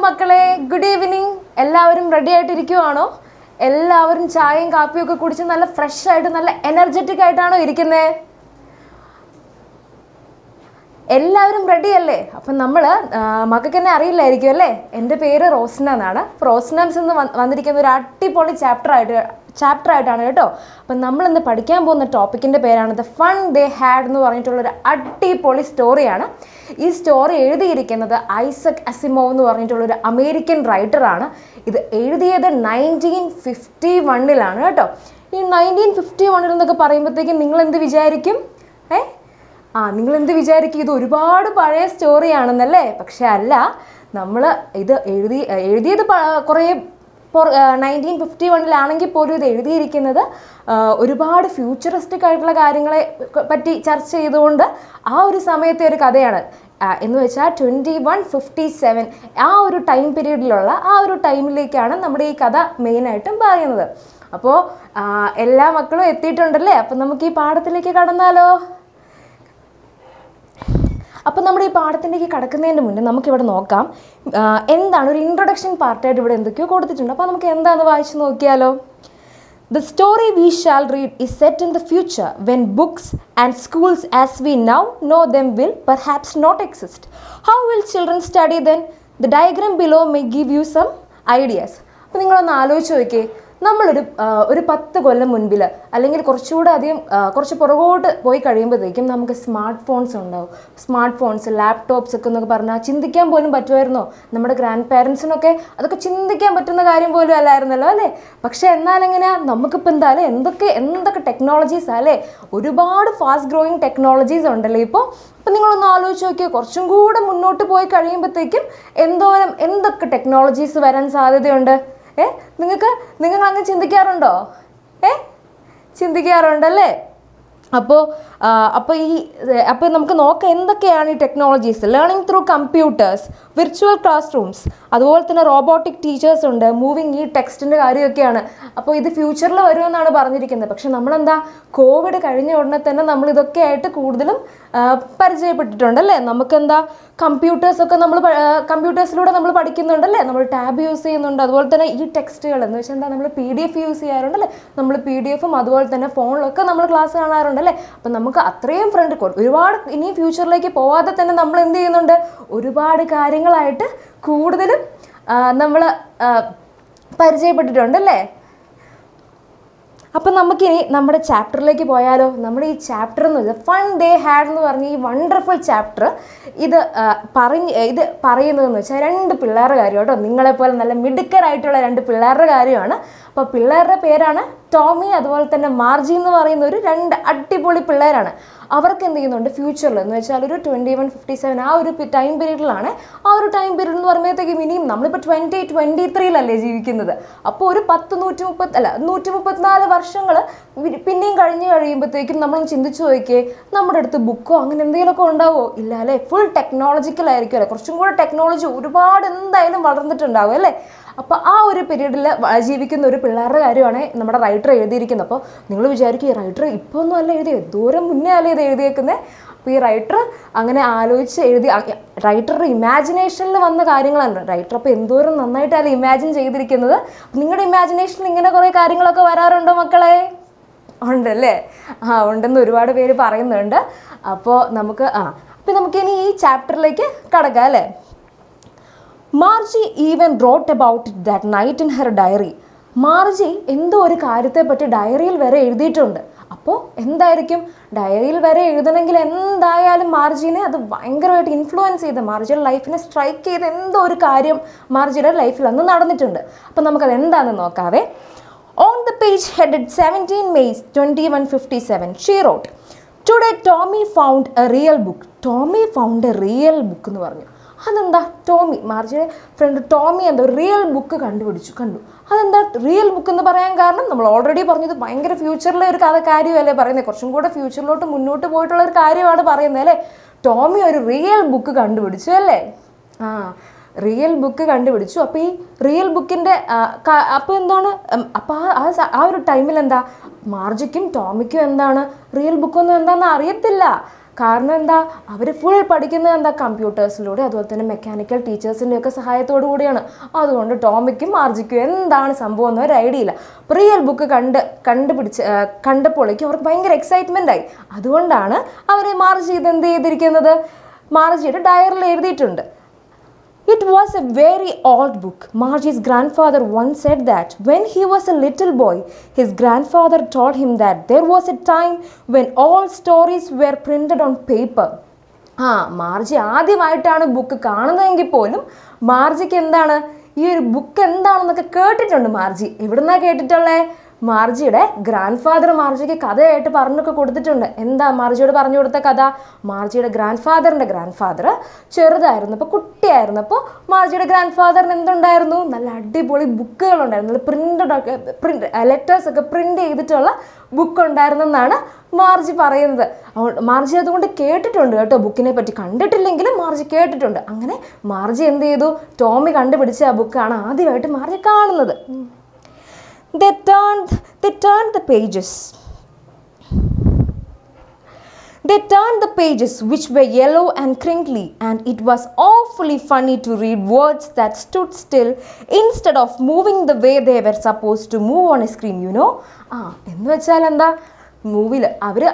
മക്കളെ, good evening. എല്ലാവരും ready ആയിട്ടിരിക്കുവാണോ? എല്ലാവരും ചായയും കാപ്പിയും ഒക്കെ കുടിച്ച് നല്ല ഫ്രഷ് ആയിട്ട് നല്ല എനർജറ്റിക് ആയിട്ടാണോ ഇരിക്കുന്നത്? എല്ലാവരും റെഡി അല്ലേ? അപ്പം നമ്മൾ മക്കൾക്ക് എന്നെ അറിയില്ലായിരിക്കും അല്ലേ? എൻ്റെ പേര് റോസ്ന എന്നാണ്. റോസ്നാംസ് എന്ന് വന്നിരിക്കുന്ന ഒരു അടിപൊളി ചാപ്റ്റർ ആയിട്ടാണ് കേട്ടോ. അപ്പം നമ്മളിന്ന് പഠിക്കാൻ പോകുന്ന ടോപ്പിക്കിൻ്റെ പേരാണ് ദ ഫൺ ദേ ഹാഡ് എന്ന് പറഞ്ഞിട്ടുള്ളൊരു അടിപൊളി സ്റ്റോറിയാണ്. ഈ സ്റ്റോറി എഴുതിയിരിക്കുന്നത് ഐസക് അസിമോവ് എന്ന് പറഞ്ഞിട്ടുള്ളൊരു അമേരിക്കൻ റൈറ്ററാണ്. ഇത് എഴുതിയത് 1951 കേട്ടോ. ഈ 1951 എന്നൊക്കെ പറയുമ്പോഴത്തേക്കും നിങ്ങൾ എന്ത് വിചാരിക്കും? നിങ്ങളെന്ത് വിചാരിക്കും? ഇത് ഒരുപാട് പഴയ സ്റ്റോറിയാണെന്നല്ലേ? പക്ഷെ അല്ല, നമ്മൾ ഇത് എഴുതിയത് കുറേ 1951 പോലും ഇത് എഴുതിയിരിക്കുന്നത് ഒരുപാട് ഫ്യൂച്ചറിസ്റ്റിക് ആയിട്ടുള്ള കാര്യങ്ങളെ പറ്റി ചർച്ച ചെയ്തുകൊണ്ട് ആ ഒരു സമയത്തെ ഒരു കഥയാണ്. എന്ന് വെച്ചാൽ 2157 ആ ഒരു ടൈം പീരീഡിലുള്ള ആ ഒരു ടൈമിലേക്കാണ് നമ്മുടെ ഈ കഥ മെയിനായിട്ടും പറയുന്നത്. അപ്പോൾ എല്ലാ മക്കളും എത്തിയിട്ടുണ്ടല്ലേ? അപ്പം നമുക്ക് ഈ പാഠത്തിലേക്ക് കടന്നാലോ? അപ്പം നമ്മുടെ ഈ പാഠത്തിലേക്ക് കടക്കുന്നതിന് മുന്നേ നമുക്കിവിടെ നോക്കാം എന്താണ് ഒരു ഇൻട്രൊഡക്ഷൻ പാർട്ടായിട്ട് ഇവിടെ എന്തൊക്കെയോ കൊടുത്തിട്ടുണ്ട്. അപ്പോൾ നമുക്ക് എന്താണെന്ന് വായിച്ച് നോക്കിയാലോ? The story we shall read is set in the future when books and schools as we now know them will perhaps not exist. How will children study then? The diagram below may give you some ideas. അപ്പോൾ നിങ്ങളൊന്ന് ആലോചിച്ച് നോക്കിയേ, നമ്മളൊരു 10 കൊല്ലം മുൻപിൽ അല്ലെങ്കിൽ കുറച്ചുകൂടെ അധികം കുറച്ച് പുറകോട്ട് പോയി കഴിയുമ്പോഴത്തേക്കും നമുക്ക് സ്മാർട്ട് ഫോൺസ് ഉണ്ടാവും. സ്മാർട്ട് ഫോൺസ്, ലാപ്ടോപ്സ് ഒക്കെ എന്നൊക്കെ പറഞ്ഞാൽ ചിന്തിക്കാൻ പോലും പറ്റുമായിരുന്നോ? നമ്മുടെ ഗ്രാൻഡ് പാരൻസിനൊക്കെ അതൊക്കെ ചിന്തിക്കാൻ പറ്റുന്ന കാര്യം പോലും അല്ലായിരുന്നല്ലോ അല്ലേ? പക്ഷേ എന്നാലെങ്ങനെയാ, നമുക്കിപ്പോൾ എന്തായാലും എന്തൊക്കെ ടെക്നോളജീസ് അല്ലേ? ഒരുപാട് ഫാസ്റ്റ് ഗ്രോയിങ് ടെക്നോളജീസ് ഉണ്ടല്ലോ ഇപ്പോൾ. അപ്പം നിങ്ങളൊന്ന് ആലോചിച്ച് നോക്കിയാൽ കുറച്ചും കൂടെ മുന്നോട്ട് പോയി കഴിയുമ്പോഴത്തേക്കും എന്തൊക്കെ ടെക്നോളജീസ് വരാൻ സാധ്യതയുണ്ട്? നിങ്ങൾ അങ്ങ് ചിന്തിക്കാറുണ്ടോ? ചിന്തിക്കാറുണ്ടല്ലേ? അപ്പോൾ നമുക്ക് നോക്കാം എന്തൊക്കെയാണ് ഈ technologies. Learning through computers, virtual class rooms, അതുപോലെ തന്നെ റോബോട്ടിക് ടീച്ചേഴ്സ് ഉണ്ട്, മൂവിങ് ഈ ടെക്സ്റ്റിൻ്റെ കാര്യമൊക്കെയാണ്. അപ്പോൾ ഇത് ഫ്യൂച്ചറിൽ വരുമെന്നാണ് പറഞ്ഞിരിക്കുന്നത്. പക്ഷെ നമ്മളെന്താ, കോവിഡ് കഴിഞ്ഞ ഉടനെ തന്നെ നമ്മൾ ഇതൊക്കെ ആയിട്ട് കൂടുതലും പരിചയപ്പെട്ടിട്ടുണ്ടല്ലേ? നമുക്കെന്താ, കമ്പ്യൂട്ടേഴ്സിലൂടെ നമ്മൾ പഠിക്കുന്നുണ്ടല്ലേ? നമ്മൾ ടാബ് യൂസ് ചെയ്യുന്നുണ്ട്. അതുപോലെ തന്നെ ഈ ടെക്സ്റ്റുകൾ എന്ന് വെച്ചാൽ എന്താ, നമ്മൾ PDF യൂസ് ചെയ്യാറുണ്ടല്ലേ? നമ്മൾ PDFും അതുപോലെ തന്നെ ഫോണിലൊക്കെ നമ്മൾ ക്ലാസ് കാണാറുണ്ടല്ലേ? അപ്പം നമുക്ക് അത്രയും ഒരുപാട് ഇനി ഫ്യൂച്ചറിലേക്ക് പോവാതെ തന്നെ നമ്മൾ എന്ത് ചെയ്യുന്നുണ്ട്, ഒരുപാട് കാര്യങ്ങളായിട്ട് കൂടുതലും നമ്മൾ പരിചയപ്പെട്ടിട്ടുണ്ടല്ലേ? അപ്പം നമുക്കിനി നമ്മുടെ ചാപ്റ്ററിലേക്ക് പോയാലോ? നമ്മുടെ ഈ ചാപ്റ്റർ എന്ന് വെച്ചാൽ ഫൺ ദേ ഹാഡ് എന്ന് പറഞ്ഞ ഈ വണ്ടർഫുൾ ചാപ്റ്റർ ഇത് പറയുന്നതെന്ന് വെച്ചാൽ 2 പിള്ളേരുടെ കാര്യം കേട്ടോ. നിങ്ങളെപ്പോലെ നല്ല മിടുക്കരായിട്ടുള്ള 2 പിള്ളേരുടെ കാര്യമാണ്. അപ്പോൾ പിള്ളേരുടെ പേരാണ് ടോമി അതുപോലെ തന്നെ മാർജി എന്ന് പറയുന്ന ഒരു 2 അടിപൊളി പിള്ളേരാണ്. അവർക്ക് എന്ത് ചെയ്യുന്നുണ്ട് ഫ്യൂച്ചറിൽ എന്ന് വെച്ചാൽ ഒരു 2157 ആ ഒരു ടൈം പീരീഡിലാണ്. ആ ഒരു ടൈം പീരീഡ് എന്ന് പറയുമ്പോഴത്തേക്കും ഇനിയും നമ്മളിപ്പോൾ 2023 ജീവിക്കുന്നത്. അപ്പോൾ ഒരു 134 വർഷങ്ങൾ പിന്നെയും കഴിയുമ്പോഴത്തേക്കും നമ്മൾ ചിന്തിച്ചു നോക്കിയേ, നമ്മുടെ അടുത്ത് ബുക്കോ അങ്ങനെ എന്തെങ്കിലുമൊക്കെ ഉണ്ടാവുമോ? ഇല്ല അല്ലേ? ഫുൾ ടെക്നോളജിക്കൽ ആയിരിക്കും അല്ലേ? കുറച്ചും കൂടെ ടെക്നോളജി ഒരുപാട് എന്തായാലും വളർന്നിട്ടുണ്ടാവും അല്ലേ? അപ്പോൾ ആ ഒരു പീരീഡിൽ ജീവിക്കുന്ന ഒരു പിള്ളേരുടെ കാര്യമാണ് നമ്മുടെ റൈറ്റർ എഴുതിയിരിക്കുന്നത്. അപ്പോൾ നിങ്ങൾ വിചാരിക്കും, ഈ റൈറ്റർ ഇപ്പോൾ ഒന്നും അല്ല എഴുതിയത്, ദൂരം മുന്നേ അല്ലേ ഇത് എഴുതിയേക്കുന്നത്? അപ്പോൾ ഈ റൈറ്റർ അങ്ങനെ ആലോചിച്ച് റൈറ്ററുടെ ഇമാജിനേഷനിൽ വന്ന കാര്യങ്ങളാണ്. റൈറ്റർ അപ്പോൾ എന്തോരം നന്നായിട്ടല്ലേ ഇമാജിൻ ചെയ്തിരിക്കുന്നത്. നിങ്ങളുടെ ഇമാജിനേഷനിൽ ഇങ്ങനെ കുറേ കാര്യങ്ങളൊക്കെ വരാറുണ്ടോ മക്കളെ? ഉണ്ടല്ലേ? ഉണ്ടെന്ന് ഒരുപാട് പേര് പറയുന്നുണ്ട്. അപ്പോൾ നമുക്കിനി ഈ ചാപ്റ്ററിലേക്ക് കടക്കാം അല്ലേ? Margie even wrote about it that night in her diary. Margie എന്തോ ഒരു കാര്യത്തെപ്പറ്റി ഡയറിയിൽ വരെ എഴുതിയിട്ടുണ്ട്. അപ്പോൾ എന്തായിരിക്കും, ഡയറിയിൽ വരെ എഴുതണമെങ്കിൽ എന്തായാലും മാർജിനെ അത് ഭയങ്കരമായിട്ട് ഇൻഫ്ലുവൻസ് ചെയ്ത് മാർജിയുടെ ലൈഫിനെ സ്ട്രൈക്ക് ചെയ്ത് എന്തോ ഒരു കാര്യം മാർജിയുടെ ലൈഫിൽ അന്ന് നടന്നിട്ടുണ്ട്. അപ്പം നമുക്കത് എന്താണെന്ന് നോക്കാവേ. On the page headed 17 May 2157 she wrote, today Tommy found a real book. Tommy found a real book എന്ന് പറഞ്ഞു. അതെന്താ, മാർജിയുടെ ഫ്രണ്ട് ടോമി എന്താ ഒരു റിയൽ ബുക്ക് കണ്ടു. അതെന്താ റിയൽ ബുക്ക് എന്ന് പറയാൻ കാരണം, നമ്മൾ ഓൾറെഡി പറഞ്ഞത് ഭയങ്കര ഫ്യൂച്ചറിലെ ഒരു കാര്യമല്ലേ പറയുന്നത്, കുറച്ചും കൂടെ ഫ്യൂച്ചറിലോട്ട് മുന്നോട്ട് പോയിട്ടുള്ള ഒരു കാര്യമാണ് പറയുന്നത് അല്ലേ? ടോമി ഒരു റിയൽ ബുക്ക് കണ്ടുപിടിച്ചു അല്ലേ? റിയൽ ബുക്ക് കണ്ടുപിടിച്ചു. അപ്പോൾ ഈ റിയൽ ബുക്കിൻ്റെ അപ്പോൾ എന്താണ്, അപ്പോൾ ആ ഒരു ടൈമിൽ എന്താ, മാർജിക്കും ടോമിക്കും എന്താണ് റിയൽ ബുക്കൊന്നും എന്താണെന്ന് അറിയത്തില്ല. കാരണം എന്താ, അവർ ഫുൾ പഠിക്കുന്നത് എന്താ, കമ്പ്യൂട്ടേഴ്സിലൂടെ, അതുപോലെ തന്നെ മെക്കാനിക്കൽ ടീച്ചേഴ്സിൻ്റെയൊക്കെ സഹായത്തോടു കൂടിയാണ്. അതുകൊണ്ട് ടോമിക്കും മാർജിക്കും എന്താണ് സംഭവം എന്ന് ഒരു ഐഡിയ ഇല്ല. റിയൽ ബുക്ക് കണ്ടപ്പോഴേക്കും അവർക്ക് ഭയങ്കര എക്സൈറ്റ്മെൻ്റ് ആയി. അതുകൊണ്ടാണ് അവരെ മാർജി ഇത് എന്ത് ചെയ്തിരിക്കുന്നത്, മാർജിയുടെ ഡയറിയിൽ എഴുതിയിട്ടുണ്ട്. It was a very old book. Margie's grandfather once said that when he was a little boy, his grandfather told him that there was a time when all stories were printed on paper. മാർജി ആദ്യമായിട്ടാണ് book കാണുന്നതെങ്കിൽ പോലും മാർജിക്ക് എന്താണ്, ഈ ഒരു book എന്താണെന്നൊക്കെ കേട്ടിട്ടുണ്ട് മാർജി. എവിടുന്നാ കേട്ടിട്ടുള്ളേ? മാർജിയുടെ grand father മാർജിക്ക് കഥയായിട്ട് പറഞ്ഞൊക്കെ കൊടുത്തിട്ടുണ്ട്. എന്താ മാർജിയോട് പറഞ്ഞു കൊടുത്ത കഥ? മാർജിയുടെ ഗ്രാൻഡ് ഫാദർ ചെറുതായിരുന്നപ്പോൾ, കുട്ടിയായിരുന്നപ്പോൾ മാർജിയുടെ ഗ്രാൻഡ് ഫാദറിന് എന്തുണ്ടായിരുന്നു? നല്ല അടിപൊളി ബുക്കുകളുണ്ടായിരുന്നു. നല്ല ലെറ്റേഴ്സൊക്കെ പ്രിൻ്റ് ചെയ്തിട്ടുള്ള ബുക്ക് ഉണ്ടായിരുന്നെന്നാണ് മാർജി പറയുന്നത്. മാർജി അതുകൊണ്ട് കേട്ടിട്ടുണ്ട് കേട്ടോ, ബുക്കിനെ പറ്റി. കണ്ടിട്ടില്ലെങ്കിലും മാർജി കേട്ടിട്ടുണ്ട്. അങ്ങനെ മാർജി എന്ത് ചെയ്തു, ടോമി കണ്ടുപിടിച്ച ആ ബുക്കാണ് ആദ്യമായിട്ട് മാർജി കാണുന്നത്. They turned the pages. They turned the pages, which were yellow and crinkly, and it was awfully funny to read words that stood still instead of moving the way they were supposed to move on a screen, you know. എന്ന് വെച്ചാൽ എന്താ, മൂവിയിൽ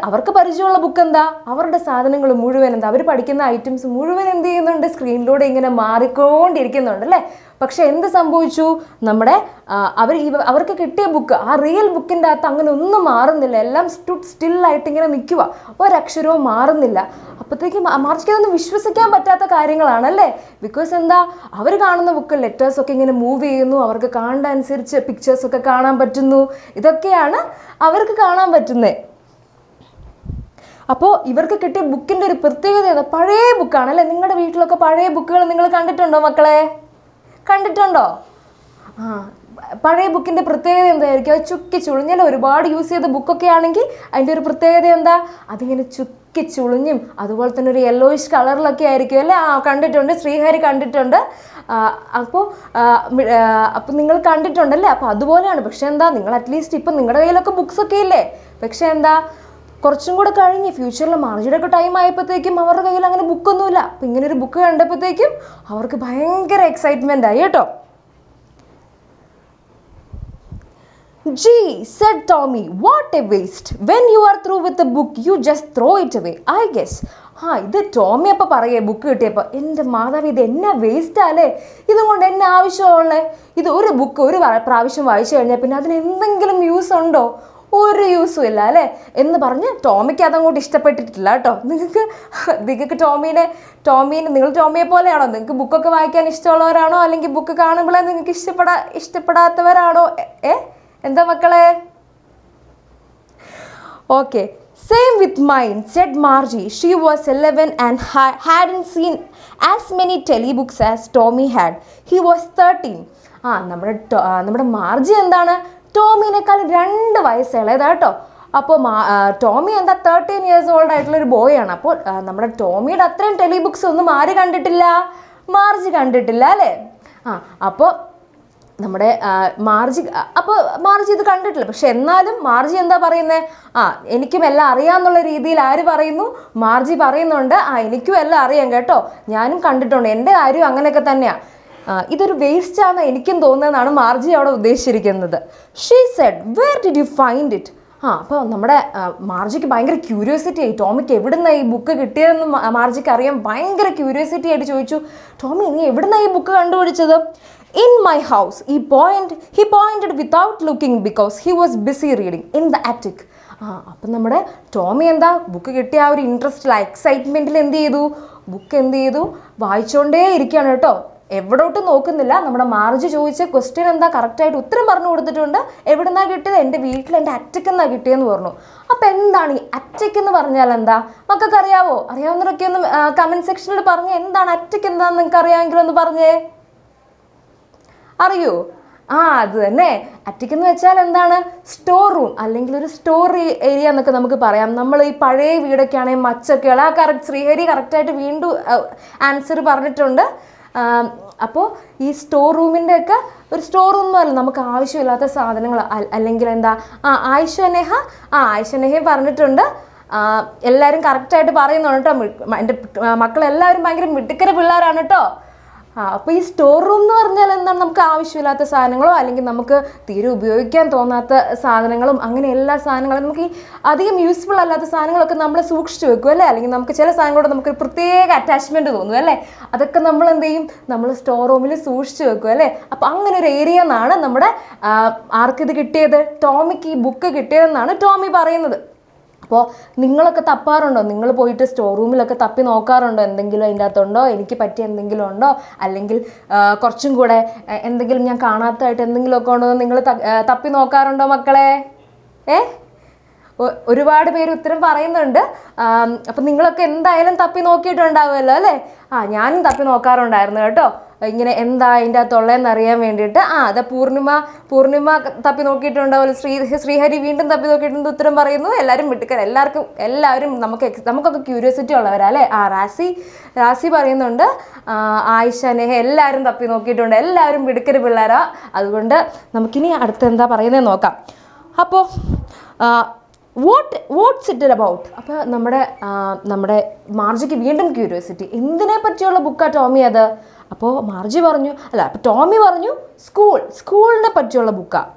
അവർക്ക് പരിചയമുള്ള book എന്താ, അവരുടെ സാധനങ്ങൾ മുഴുവൻ എന്താ, അവർ പഠിക്കുന്ന ഐറ്റംസ് മുഴുവൻ എന്ത് ചെയ്യുന്നുണ്ട്, സ്ക്രീനിലൂടെ ഇങ്ങനെ മാറിക്കൊണ്ടിരിക്കുന്നുണ്ട് അല്ലേ. പക്ഷെ എന്ത് സംഭവിച്ചു, നമ്മുടെ അവർക്ക് കിട്ടിയ ബുക്ക്, ആ റിയൽ ബുക്കിൻ്റെ അകത്ത് അങ്ങനെ ഒന്നും മാറുന്നില്ല. എല്ലാം സ്റ്റില്ലായിട്ട് ഇങ്ങനെ നിൽക്കുക, ഒരക്ഷരവും മാറുന്നില്ല. അപ്പോഴത്തേക്കും മാർജിക്ക് അതൊന്നും വിശ്വസിക്കാൻ പറ്റാത്ത കാര്യങ്ങളാണല്ലേ. ബിക്കോസ് എന്താ, അവർ കാണുന്ന ബുക്ക് ലെറ്റേഴ്സൊക്കെ ഇങ്ങനെ മൂവ് ചെയ്യുന്നു, അവർക്ക് കാണുന്ന അനുസരിച്ച് പിക്ചേഴ്സൊക്കെ കാണാൻ പറ്റുന്നു. ഇതൊക്കെയാണ് അവർക്ക് കാണാൻ പറ്റുന്നത്. അപ്പോൾ ഇവർക്ക് കിട്ടിയ ബുക്കിൻ്റെ ഒരു പ്രത്യേകത പഴയ ബുക്കാണല്ലേ. നിങ്ങളുടെ വീട്ടിലൊക്കെ പഴയ ബുക്കുകൾ നിങ്ങൾ കണ്ടിട്ടുണ്ടോ മക്കളെ? കണ്ടിട്ടുണ്ടോ? പഴയ ബുക്കിൻ്റെ പ്രത്യേകത എന്തായിരിക്കും? അത് ചുക്കി ചുളിഞ്ഞാൽ ഒരുപാട് യൂസ് ചെയ്ത ബുക്കൊക്കെ ആണെങ്കിൽ അതിൻ്റെ ഒരു പ്രത്യേകത എന്താ, അതിങ്ങനെ ചുക്കി ചുളിഞ്ഞും അതുപോലെ തന്നെ ഒരു യെല്ലോയിഷ് കളറിലൊക്കെ ആയിരിക്കും അല്ലേ. കണ്ടിട്ടുണ്ട്, ശ്രീഹരി കണ്ടിട്ടുണ്ട്. അപ്പോൾ നിങ്ങൾ കണ്ടിട്ടുണ്ടല്ലേ. അപ്പോൾ അതുപോലെയാണ്. പക്ഷെ എന്താ, നിങ്ങൾ അറ്റ്ലീസ്റ്റ് ഇപ്പം നിങ്ങളുടെ കയ്യിലൊക്കെ ബുക്സൊക്കെ ഇല്ലേ. പക്ഷെ എന്താ, കുറച്ചും കൂടെ കഴിഞ്ഞ് ഫ്യൂച്ചറിൽ മാർജിയുടെ ഒക്കെ ടൈം ആയപ്പോഴത്തേക്കും അവരുടെ കയ്യിൽ അങ്ങനെ ബുക്കൊന്നുമില്ല. അപ്പം ഇങ്ങനെ ഒരു ബുക്ക് കണ്ടപ്പോഴത്തേക്കും അവർക്ക് ഭയങ്കര എക്സൈറ്റ്മെൻ്റ് ആയി കേട്ടോ. Gee, said Tommy, what a waste. When you are through with the book, you just throw it away, I guess. ഇത് ടോമി അപ്പം പറയേ ബുക്ക് കിട്ടിയപ്പോൾ, എൻ്റെ മാതാവ് ഇത് എന്നാ വേസ്റ്റാല്ലേ, ഇതുകൊണ്ട് എന്നെ ആവശ്യമുള്ളേ. ഇത് ഒരു ബുക്ക് ഒരു പ്രാവശ്യം വായിച്ചു കഴിഞ്ഞാൽ പിന്നെ അതിന് എന്തെങ്കിലും യൂസ് ഉണ്ടോ? ഒരു യൂസും ഇല്ല അല്ലേ എന്ന് പറഞ്ഞ് ടോമിക്ക് അതങ്ങോട്ട് ഇഷ്ടപ്പെട്ടിട്ടില്ല കേട്ടോ. നിങ്ങൾക്ക് ടോമീനെ നിങ്ങൾ ടോമിയെ പോലെയാണോ? നിങ്ങൾക്ക് ബുക്കൊക്കെ വായിക്കാൻ ഇഷ്ടമുള്ളവരാണോ, അല്ലെങ്കിൽ ബുക്ക് കാണുമ്പോഴേ നിങ്ങൾക്ക് ഇഷ്ടപ്പെടാത്തവരാണോ? എന്താ മക്കളെ? Okay, same with mine, said Margie. She was 11 and hadn't seen as many telebooks as Tommy had. He was 13. നമ്മുടെ മാർജി എന്താണ്, ടോമിനേക്കാൾ 2 വയസ്സ് ഇളയതാ കേട്ടോ. അപ്പോൾ ടോമി എന്താ 13 years old ആയിട്ടുള്ളൊരു ബോയാണ്. അപ്പോൾ നമ്മുടെ ടോമിയുടെ അത്രയും ടെലിബുക്സ് ഒന്നും ആര് കണ്ടിട്ടില്ല? മാർജി കണ്ടിട്ടില്ല അല്ലേ. അപ്പോൾ നമ്മുടെ മാർജി ഇത് കണ്ടിട്ടില്ല. പക്ഷെ എന്നാലും മാർജി എന്താ പറയുന്നത്, എനിക്കും എല്ലാം അറിയാമെന്നുള്ള രീതിയിൽ ആര് പറയുന്നു? മാർജി പറയുന്നുണ്ട്, എനിക്കും എല്ലാം അറിയാം കേട്ടോ, ഞാനും കണ്ടിട്ടുണ്ട്, എൻ്റെ കാര്യം അങ്ങനെയൊക്കെ തന്നെയാണ്. ഇതൊരു വേസ്റ്റ് ആണെന്ന് എനിക്കും തോന്നുന്നതെന്നാണ് മാർജി അവിടെ ഉദ്ദേശിച്ചിരിക്കുന്നത്. She said, where did you find it? അപ്പോൾ നമ്മുടെ മാർജിക്ക് ഭയങ്കര ക്യൂരിയോസിറ്റി ആയി. ടോമിക്ക് എവിടുന്നാണ് ഈ ബുക്ക് കിട്ടിയതെന്ന് മാർജിക്ക് അറിയാൻ ഭയങ്കര ക്യൂരിയോസിറ്റി ആയിട്ട് ചോദിച്ചു, ടോമി നീ എവിടുന്നാണ് ഈ ബുക്ക് കണ്ടുപിടിച്ചത്? In my house, he pointed without looking because he was busy reading in the attic. അപ്പം നമ്മുടെ ടോമി എന്താ, ബുക്ക് കിട്ടിയ ആ ഒരു ഇൻട്രസ്റ്റിൽ, എക്സൈറ്റ്മെൻറ്റിൽ എന്ത് ചെയ്തു വായിച്ചുകൊണ്ടേ ഇരിക്കുകയാണ് കേട്ടോ. എവിടോട്ടും നോക്കുന്നില്ല. നമ്മുടെ മാർജി ചോദിച്ച ക്വസ്റ്റ്യൻ എന്താ, കറക്റ്റായിട്ട് ഉത്തരം പറഞ്ഞു കൊടുത്തിട്ടുണ്ട്. എവിടുന്നാണ് കിട്ടിയത്? എൻ്റെ വീട്ടിൽ എൻ്റെ അറ്റക്ക് എന്നാണ് കിട്ടിയെന്ന് പറഞ്ഞു. അപ്പം എന്താണ് ഈ അറ്റക്ക് എന്ന് പറഞ്ഞാൽ എന്താ? മക്കൾക്ക് അറിയാവോ? അറിയാവുന്നവരൊക്കെ ഒന്ന് കമൻറ്റ് സെക്ഷനിൽ പറഞ്ഞേ, എന്താണ് അറ്റക്ക് എന്താണെന്ന് നിങ്ങൾക്ക് അറിയാമെങ്കിലും ഒന്ന് പറഞ്ഞേ. അറിയോ? അത് തന്നെ. അറ്റിക് എന്ന് വെച്ചാൽ എന്താണ്? സ്റ്റോർ റൂം അല്ലെങ്കിൽ ഒരു സ്റ്റോർ ഏരിയ എന്നൊക്കെ നമുക്ക് പറയാം. നമ്മൾ ഈ പഴയ വീടൊക്കെ ആണെങ്കിൽ മച്ചൊക്കെയുള്ള ശ്രീഹരി കറക്റ്റായിട്ട് വീണ്ടും ആൻസർ പറഞ്ഞിട്ടുണ്ട്. അപ്പോൾ ഈ സ്റ്റോർ റൂമിൻ്റെ ഒക്കെ ഒരു സ്റ്റോർ റൂം എന്ന് പറഞ്ഞാൽ നമുക്ക് ആവശ്യമില്ലാത്ത സാധനങ്ങൾ അല്ലെങ്കിൽ എന്താ, ആയിഷ നെഹ പറഞ്ഞിട്ടുണ്ട്. എല്ലാവരും കറക്റ്റായിട്ട് പറയുന്നുണ്ട് കേട്ടോ. എൻ്റെ മക്കളെല്ലാവരും ഭയങ്കര മിടുക്കര പിള്ളേരാണ് കേട്ടോ. അപ്പോൾ ഈ സ്റ്റോർ റൂം എന്ന് പറഞ്ഞാൽ എന്താണ്? നമുക്ക് ആവശ്യമില്ലാത്ത സാധനങ്ങളോ അല്ലെങ്കിൽ നമുക്ക് തീരെ ഉപയോഗിക്കാൻ തോന്നാത്ത സാധനങ്ങളും അങ്ങനെ എല്ലാ സാധനങ്ങളും നമുക്ക് ഈ അധികം യൂസ്ഫുൾ അല്ലാത്ത സാധനങ്ങളൊക്കെ നമ്മൾ സൂക്ഷിച്ച് വെക്കും അല്ലേ? അല്ലെങ്കിൽ നമുക്ക് ചില സാധനങ്ങളോട് നമുക്ക് പ്രത്യേക അറ്റാച്ച്മെൻറ്റ് തോന്നും അല്ലേ? അതൊക്കെ നമ്മൾ എന്ത് ചെയ്യും? നമ്മൾ സ്റ്റോർ റൂമിൽ സൂക്ഷിച്ച് വെക്കും അല്ലേ? അപ്പോൾ അങ്ങനെ ഒരു ഏരിയ എന്നാണ് നമ്മുടെ ആർക്കിത് കിട്ടിയത്? ടോമിക്ക് ഈ ബുക്ക് കിട്ടിയതെന്നാണ് ടോമി പറയുന്നത്. അപ്പോൾ നിങ്ങളൊക്കെ തപ്പാറുണ്ടോ? നിങ്ങൾ പോയിട്ട് സ്റ്റോർ റൂമിലൊക്കെ തപ്പി നോക്കാറുണ്ടോ? എന്തെങ്കിലും അതിൻ്റെ അകത്തുണ്ടോ? എനിക്ക് പറ്റിയ എന്തെങ്കിലും ഉണ്ടോ? അല്ലെങ്കിൽ കുറച്ചും കൂടെ എന്തെങ്കിലും ഞാൻ കാണാത്തതായിട്ട് എന്തെങ്കിലുമൊക്കെ ഉണ്ടോ നിങ്ങൾ തപ്പി നോക്കാറുണ്ടോ മക്കളെ? ഒരുപാട് പേര് ഉത്തരം പറയുന്നുണ്ട്. അപ്പം നിങ്ങളൊക്കെ എന്തായാലും തപ്പി നോക്കിയിട്ടുണ്ടാവുമല്ലോ അല്ലേ? ഞാനും തപ്പി നോക്കാറുണ്ടായിരുന്നു കേട്ടോ. ഇങ്ങനെ എന്താ അതിൻ്റെ അകത്തുള്ളതെന്ന് അറിയാൻ വേണ്ടിയിട്ട്. അത് പൂർണിമ തപ്പി നോക്കിയിട്ടുണ്ടാവുമല്ലോ. ശ്രീഹരി വീണ്ടും തപ്പി നോക്കിയിട്ടുണ്ട്, ഉത്തരം പറയുന്നു. എല്ലാവരും മിടുക്കൻ, എല്ലാവരും നമുക്കൊക്കെ ക്യൂരിയോസിറ്റി ഉള്ളവരാ അല്ലേ? റാസി പറയുന്നുണ്ട്. ആയിഷ, നെഹ എല്ലാവരും തപ്പി നോക്കിയിട്ടുണ്ട്. എല്ലാവരും മിടുക്കര് പിള്ളേരാ. അതുകൊണ്ട് നമുക്കിനി അടുത്ത് എന്താ പറയുന്നത് നോക്കാം. അപ്പോൾ വാട്ട്സ് ഇറ്റ് അബൌട്ട്? അപ്പോൾ നമ്മുടെ മാർജിക്ക് വീണ്ടും ക്യൂരിയോസിറ്റി. എന്തിനെ പറ്റിയുള്ള ബുക്കാണ് ടോമി അത്? അപ്പോൾ മാർജി പറഞ്ഞു, അപ്പോൾ ടോമി പറഞ്ഞു സ്കൂളിനെ പറ്റിയുള്ള ബുക്കാണ്.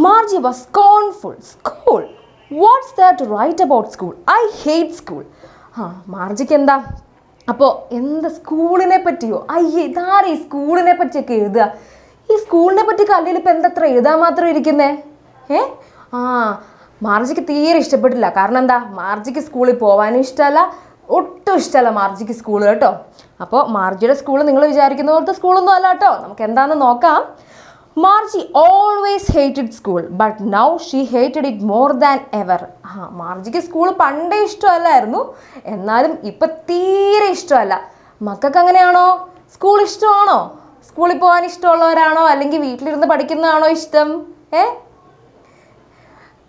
Margie was scornful. School, what's that to write about school? I hate school. മാർജിക്ക് എന്താ? അപ്പോൾ എന്താ സ്കൂളിനെ പറ്റിയോ? ഇതാരെ ഈ സ്കൂളിനെ പറ്റിയൊക്കെ എഴുതുക? ഈ സ്കൂളിനെ പറ്റി കല്ലിൽ ഇപ്പം എന്തത്ര എഴുതാൻ മാത്രം ഇരിക്കുന്നേ? മാർജിക്ക് തീരെ ഇഷ്ടപ്പെട്ടില്ല. കാരണം എന്താ? മാർജിക്ക് സ്കൂളിൽ പോകാനും ഇഷ്ടമല്ല, ഒട്ടും ഇഷ്ടമല്ല മാർജിക്ക് സ്കൂൾ കേട്ടോ. അപ്പോൾ മാർജിയുടെ സ്കൂൾ നിങ്ങൾ വിചാരിക്കുന്ന പോലത്തെ സ്കൂളൊന്നും അല്ല കേട്ടോ. നമുക്ക് എന്താണെന്ന് നോക്കാം. Margie always hated school but now she hated it more than ever. മാർജിക്ക് സ്കൂൾ പണ്ടേ ഇഷ്ടമല്ലായിരുന്നു, എന്നാലും ഇപ്പം തീരെ ഇഷ്ടമല്ല. മക്കൾക്ക് അങ്ങനെയാണോ? സ്കൂൾ ഇഷ്ടമാണോ? സ്കൂളിൽ പോകാൻ ഇഷ്ടമുള്ളവരാണോ അല്ലെങ്കിൽ വീട്ടിലിരുന്ന് പഠിക്കുന്നതാണോ ഇഷ്ടം?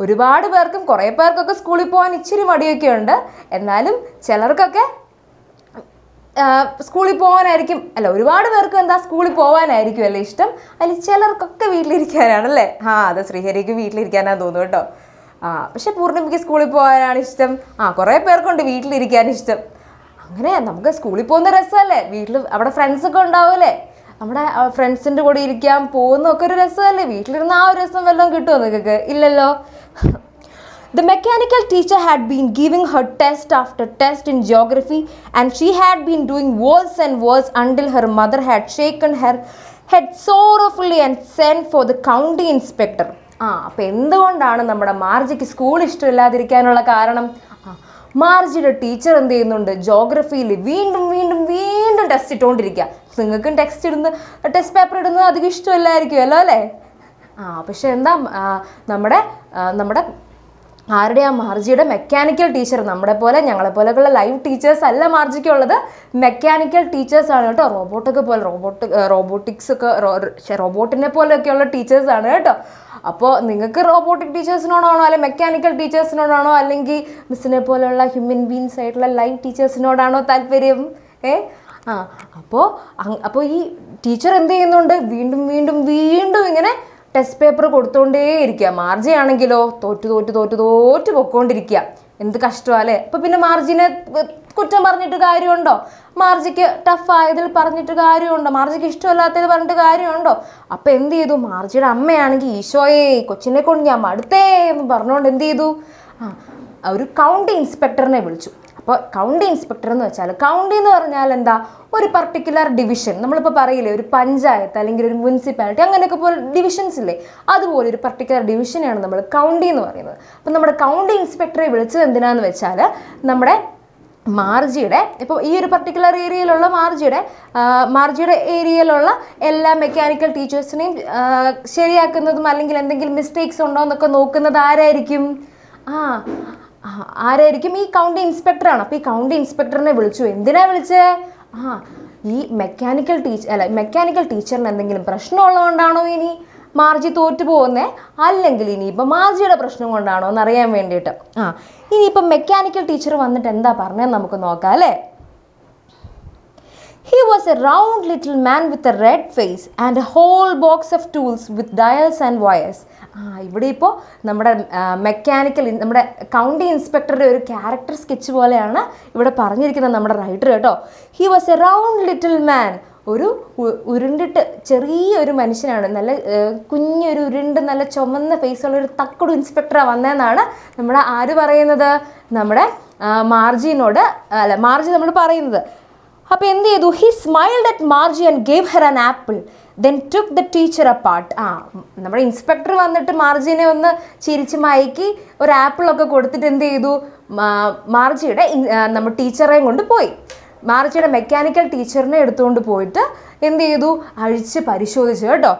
ഒരുപാട് പേർക്കും കുറേ പേർക്കൊക്കെ സ്കൂളിൽ പോകാൻ ഇച്ചിരി മടിയൊക്കെ ഉണ്ട്. എന്നാലും ചിലർക്കൊക്കെ സ്കൂളിൽ പോകാനായിരിക്കും, ഒരുപാട് പേർക്കും എന്താ സ്കൂളിൽ പോകാനായിരിക്കും അല്ലേ ഇഷ്ടം. അതിൽ ചിലർക്കൊക്കെ വീട്ടിലിരിക്കാനാണല്ലേ? അത് ശ്രീഹരിക്ക് വീട്ടിലിരിക്കാനാണ് തോന്നുന്നു കേട്ടോ. പക്ഷെ പൂർണ്ണിമയ്ക്ക് സ്കൂളിൽ പോകാനാണ് ഇഷ്ടം. കുറേ പേർക്കുണ്ട് വീട്ടിലിരിക്കാൻ ഇഷ്ടം. അങ്ങനെ നമുക്ക് സ്കൂളിൽ പോകുന്ന രസമല്ലേ? വീട്ടിൽ അവിടെ ഫ്രണ്ട്സൊക്കെ ഉണ്ടാവുമല്ലേ? നമ്മുടെ ഫ്രണ്ട്സിൻ്റെ കൂടെ ഇരിക്കാൻ പോകുന്നതൊക്കെ ഒരു രസമല്ലേ? വീട്ടിലിരുന്ന് ആ ഒരു രസം വല്ലതും കിട്ടുമോ നിങ്ങൾക്ക്? ഇല്ലല്ലോ. The mechanical teacher had been giving her test after test in geography and she had been doing worse and worse until her mother had shaken her head sorrowfully and sent for the county inspector. അപ്പോൾ എന്തുകൊണ്ടാണ് നമ്മുടെ മാർജിക്ക് school ഇഷ്ടമില്ലാതിരിക്കാനുള്ള കാരണം? മാർജിയുടെ teacher എന്ത് ചെയ്യുന്നുണ്ട്? ജോഗ്രഫിയിൽ വീണ്ടും test ഇട്ടുകൊണ്ടിരിക്കുക. നിങ്ങൾക്കും test paper ഇടുന്നത് അധികം ഇഷ്ടമില്ലായിരിക്കുമല്ലോ അല്ലേ? പക്ഷെ എന്താ നമ്മുടെ ആരുടെയാ? മാർജിയുടെ മെക്കാനിക്കൽ ടീച്ചർ. ഞങ്ങളെപ്പോലെയുള്ള ലൈവ് ടീച്ചേഴ്സ് അല്ല മാർജിക്കുള്ളത്, മെക്കാനിക്കൽ ടീച്ചേഴ്സാണ് കേട്ടോ. റോബോട്ടിനെ പോലെയൊക്കെയുള്ള ടീച്ചേഴ്സാണ് കേട്ടോ. അപ്പോൾ നിങ്ങൾക്ക് റോബോട്ടിക് ടീച്ചേഴ്സിനോടാണോ അല്ലെങ്കിൽ മെക്കാനിക്കൽ ടീച്ചേഴ്സിനോടാണോ അല്ലെങ്കിൽ മിസ്സിനെ പോലെയുള്ള ഹ്യൂമൻ ബീങ്സ് ആയിട്ടുള്ള ലൈവ് ടീച്ചേഴ്സിനോടാണോ താല്പര്യം? അപ്പോൾ ഈ ടീച്ചർ എന്ത് ചെയ്യുന്നുണ്ട്? വീണ്ടും ഇങ്ങനെ ടെസ്റ്റ് പേപ്പർ കൊടുത്തോണ്ടേയിരിക്കുക. മാർജി ആണെങ്കിലോ തോറ്റു പൊക്കോണ്ടിരിക്കുക. എന്ത് കഷ്ടമാണ് അല്ലേ? അപ്പോൾ പിന്നെ മാർജിനെ കുറ്റം പറഞ്ഞിട്ട് കാര്യമുണ്ടോ? മാർജിക്ക് ടഫായതിൽ പറഞ്ഞിട്ട് കാര്യമുണ്ടോ? മാർജിക്ക് ഇഷ്ടമല്ലാത്തത് പറഞ്ഞിട്ട് കാര്യമുണ്ടോ? അപ്പോൾ എന്ത് ചെയ്തു? മാർജിയുടെ അമ്മയാണെങ്കിൽ ഈശോയെ കൊച്ചിനെ കൊണ്ട് ഞാൻ മടുത്തേ എന്ന് പറഞ്ഞുകൊണ്ട് എന്ത് ചെയ്തു? ഒരു കൗണ്ടി ഇൻസ്പെക്ടറിനെ വിളിച്ചു. അപ്പോൾ കൗണ്ടി ഇൻസ്പെക്ടർ എന്ന് വെച്ചാൽ, കൗണ്ടി എന്ന് പറഞ്ഞാൽ എന്താ? ഒരു പർട്ടിക്കുലർ ഡിവിഷൻ. നമ്മളിപ്പോൾ പറയില്ലേ, ഒരു പഞ്ചായത്ത് അല്ലെങ്കിൽ ഒരു മുനിസിപ്പാലിറ്റി അങ്ങനെയൊക്കെ പോലെ ഡിവിഷൻസ് ഇല്ലേ, അതുപോലെ ഒരു പർട്ടിക്കുലർ ഡിവിഷനെയാണ് നമ്മൾ കൗണ്ടി എന്ന് പറയുന്നത്. അപ്പം നമ്മുടെ കൗണ്ടി ഇൻസ്പെക്ടറെ വിളിച്ചത് എന്തിനാന്ന് വെച്ചാൽ, നമ്മുടെ മാർജിയുടെ ഇപ്പോൾ ഈ ഒരു പർട്ടിക്കുലർ ഏരിയയിലുള്ള മാർജിയുടെ ഏരിയയിലുള്ള എല്ലാ മെക്കാനിക്കൽ ടീച്ചേഴ്സിനെയും ശരിയാക്കുന്നതും അല്ലെങ്കിൽ എന്തെങ്കിലും മിസ്റ്റേക്സ് ഉണ്ടോ എന്നൊക്കെ നോക്കുന്നത് ആരായിരിക്കും? ഈ കൗണ്ടി ഇൻസ്പെക്ടറാണ്. അപ്പോൾ ഈ കൗണ്ടി ഇൻസ്പെക്ടറിനെ വിളിച്ചു. എന്തിനാ വിളിച്ചത്? ഈ മെക്കാനിക്കൽ ടീച്ചറിന് എന്തെങ്കിലും പ്രശ്നമുള്ളതുകൊണ്ടാണോ ഇനി മാർജി തോറ്റു പോകുന്നത്, അല്ലെങ്കിൽ ഇനിയിപ്പോൾ മാർജിയുടെ പ്രശ്നം കൊണ്ടാണോ എന്നറിയാൻ വേണ്ടിയിട്ട്. ഇനിയിപ്പം മെക്കാനിക്കൽ ടീച്ചർ വന്നിട്ട് എന്താ പറഞ്ഞതെന്ന് നമുക്ക് നോക്കാം അല്ലേ. He was a round little man with a red face and a whole box of tools with dials and wires. ഇവിടെ ഇപ്പോൾ നമ്മുടെ മെക്കാനിക്കൽ നമ്മുടെ കൗണ്ടി ഇൻസ്പെക്ടറുടെ ഒരു ക്യാരക്ടർ സ്കെച്ച് പോലെയാണ് ഇവിടെ പറഞ്ഞിരിക്കുന്നത് നമ്മുടെ റൈറ്റർ കേട്ടോ. He was a round little man, ഒരു ഉരുണ്ടിട്ട് ചെറിയൊരു മനുഷ്യനാണ്, നല്ല കുഞ്ഞൊരു ഉരുണ്ട് നല്ല ചുമന്ന ഫേസുള്ള ഒരു തക്കടു ഇൻസ്പെക്ടറാണ് വന്നതെന്നാണ് നമ്മുടെ ആര് പറയുന്നത്, നമ്മുടെ മാർജിനോട് അല്ല മാർജി നമ്മൾ പറയുന്നത്. അപ്പോൾ എന്ത് ചെയ്തു, he smiled at Margie and gave her an apple then took the teacher apart. നമ്മുടെ ഇൻസ്പെക്ടർ വന്നിട്ട് മാർജിനെ ഒന്ന് ചിരിച്ച് മയക്കി ഒരു ആപ്പിളൊക്കെ കൊടുത്തിട്ട് എന്ത് ചെയ്തു, മാർജിയുടെ നമ്മൾ ടീച്ചറേയും കൊണ്ട് പോയി. മാർജിയുടെ മെക്കാനിക്കൽ ടീച്ചറിനെ എടുത്തുകൊണ്ട് പോയിട്ട് എന്ത് ചെയ്തു, അഴിച്ച് പരിശോധിച്ചു കേട്ടോ.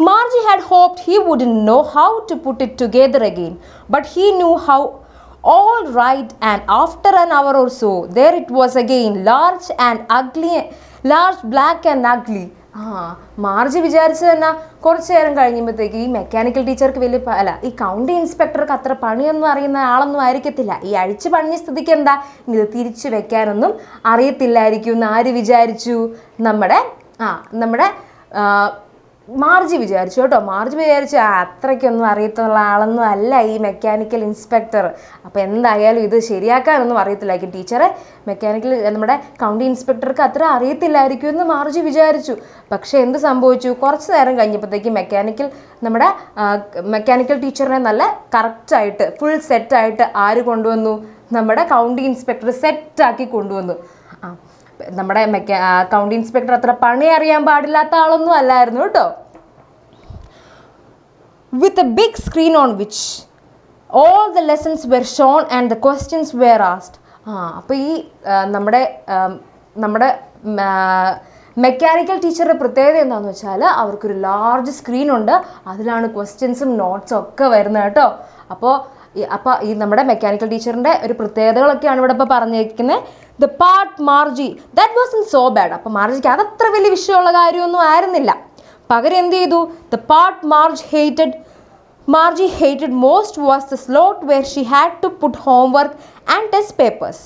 Margie had hoped he wouldn't know how to put it together again, but he knew how. All right, and after an hour or so, there it was again, large, black and ugly. മാർജി വിചാരിച്ചത് തന്നെ കുറച്ച് നേരം കഴിഞ്ഞപ്പോഴത്തേക്ക് ഈ mechanical ടീച്ചർക്ക് വലിയ ഈ county ഇൻസ്പെക്ടർക്ക് അത്ര പണിയൊന്നും അറിയുന്ന ആളൊന്നും ആയിരിക്കത്തില്ല. ഈ അഴിച്ച് പണിഞ്ഞ സ്ഥിതിക്ക് എന്താ ഇത് തിരിച്ചു വെക്കാനൊന്നും അറിയത്തില്ലായിരിക്കും എന്ന് ആര് വിചാരിച്ചു, നമ്മുടെ മാർജി വിചാരിച്ചു കേട്ടോ. മാർജി വിചാരിച്ചു അത്രയ്ക്കൊന്നും അറിയത്തുള്ള ആളൊന്നും അല്ല ഈ മെക്കാനിക്കൽ ഇൻസ്പെക്ടർ, അപ്പോൾ എന്തായാലും ഇത് ശരിയാക്കാനൊന്നും അറിയത്തില്ലായിരിക്കും ടീച്ചറെ, നമ്മുടെ കൗണ്ടി ഇൻസ്പെക്ടർക്ക് അത്ര അറിയത്തില്ലായിരിക്കും എന്ന് മാർജി വിചാരിച്ചു. പക്ഷേ എന്ത് സംഭവിച്ചു, കുറച്ച് നേരം കഴിഞ്ഞപ്പോഴത്തേക്ക് നമ്മുടെ മെക്കാനിക്കൽ ടീച്ചറിനെ നല്ല കറക്റ്റായിട്ട് ഫുൾ സെറ്റായിട്ട് ആര് കൊണ്ടുവന്നു, നമ്മുടെ കൗണ്ടി ഇൻസ്പെക്ടർ സെറ്റാക്കി കൊണ്ടുവന്നു. നമ്മുടെ കൗണ്ടി ഇൻസ്പെക്ടർ അത്ര പണി അറിയാൻ പാടില്ലാത്ത ആളൊന്നും അല്ലായിരുന്നു കേട്ടോ. With a big screen on which all the lessons were shown and the questions were asked. അപ്പോൾ ഈ നമ്മുടെ മെക്കാനിക്കൽ ടീച്ചറുടെ പ്രത്യേകത എന്താണെന്ന് വെച്ചാൽ അവർക്കൊരു ലാർജ് സ്ക്രീനുണ്ട്, അതിലാണ് ക്വസ്റ്റ്യൻസും നോട്ട്സും ഒക്കെ വരുന്നത് കേട്ടോ. അപ്പോൾ ഈ നമ്മുടെ മെക്കാനിക്കൽ ടീച്ചറിൻ്റെ ഒരു പ്രത്യേകതകളൊക്കെയാണ് ഇവിടെ ഇപ്പോൾ പറഞ്ഞിരിക്കുന്നത്. The part Margie that wasn't so bad. അപ്പോൾ മാർജിക്ക് അതത്ര വലിയ വിഷയമുള്ള കാര്യമൊന്നും ആയിരുന്നില്ല. പകരം എന്ത് ചെയ്തു, the part Margie hated most was the slot where she had to put homework and test papers.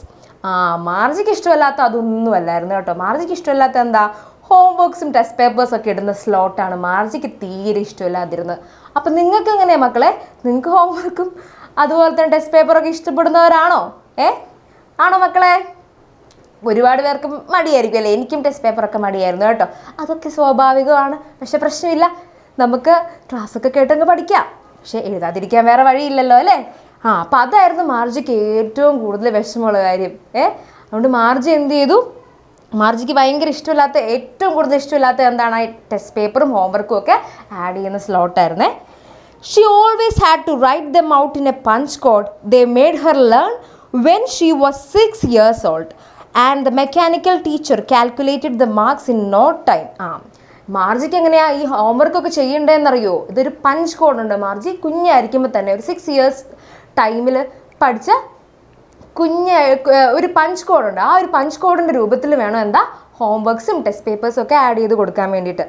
മാർജിക്ക് ഇഷ്ടമല്ലാത്ത അതൊന്നും അല്ലായിരുന്നു കേട്ടോ. മാർജിക്ക് ഇഷ്ടമല്ലാത്ത എന്താ, ഹോംവർക്ക്സും ടെസ്റ്റ് പേപ്പേഴ്സൊക്കെ ഇടുന്ന സ്ലോട്ടാണ് മാർജിക്ക് തീരെ ഇഷ്ടമില്ലാതിരുന്നത്. അപ്പം നിങ്ങൾക്ക് എങ്ങനെയാണ് മക്കളെ, നിങ്ങൾക്ക് ഹോംവർക്കും അതുപോലെ തന്നെ ടെസ്റ്റ് പേപ്പറൊക്കെ ഇഷ്ടപ്പെടുന്നവരാണോ? ആണോ മക്കളെ? ഒരുപാട് പേർക്ക് മടിയായിരിക്കും അല്ലേ? എനിക്കും ടെസ്റ്റ് പേപ്പറൊക്കെ മടിയായിരുന്നു കേട്ടോ. അതൊക്കെ സ്വാഭാവികമാണ്, പക്ഷെ പ്രശ്നമില്ല, നമുക്ക് ക്ലാസ്സൊക്കെ കേട്ടങ്ങ് പഠിക്കാം. പക്ഷെ എഴുതാതിരിക്കാൻ വേറെ വഴിയില്ലല്ലോ അല്ലേ? അപ്പം അതായിരുന്നു മാർജിക്ക് ഏറ്റവും കൂടുതൽ വിഷമമുള്ള കാര്യം. അതുകൊണ്ട് മാർജി എന്ത് ചെയ്തു, മാർജിക്ക് ഭയങ്കര ഇഷ്ടമില്ലാത്ത, ഏറ്റവും കൂടുതൽ ഇഷ്ടമില്ലാത്ത എന്താണ്, ടെസ്റ്റ് പേപ്പറും ഹോംവർക്കും ഒക്കെ ആഡ് ചെയ്യുന്ന സ്ലോട്ടായിരുന്നേ. She always had to write them out in a punch card they made her learn when she was 6 years old, and the mechanical teacher calculated the marks in no time. മാർജിക്ക് എങ്ങനെയാണ് ഈ ഹോംവർക്കൊക്കെ ചെയ്യേണ്ടതെന്നറിയോ? ഇതൊരു punch കോഡുണ്ട്. മാർജി കുഞ്ഞായിരിക്കുമ്പോൾ തന്നെ ഒരു 6 years ടൈമിൽ പഠിച്ച ഒരു punch കോഡുണ്ട്. ആ ഒരു പഞ്ച് കോഡിൻ്റെ രൂപത്തിൽ വേണം എന്താ ഹോംവർക്ക്സും ടെസ്റ്റ് പേപ്പേഴ്സും ഒക്കെ ആഡ് ചെയ്ത് കൊടുക്കാൻ വേണ്ടിയിട്ട്.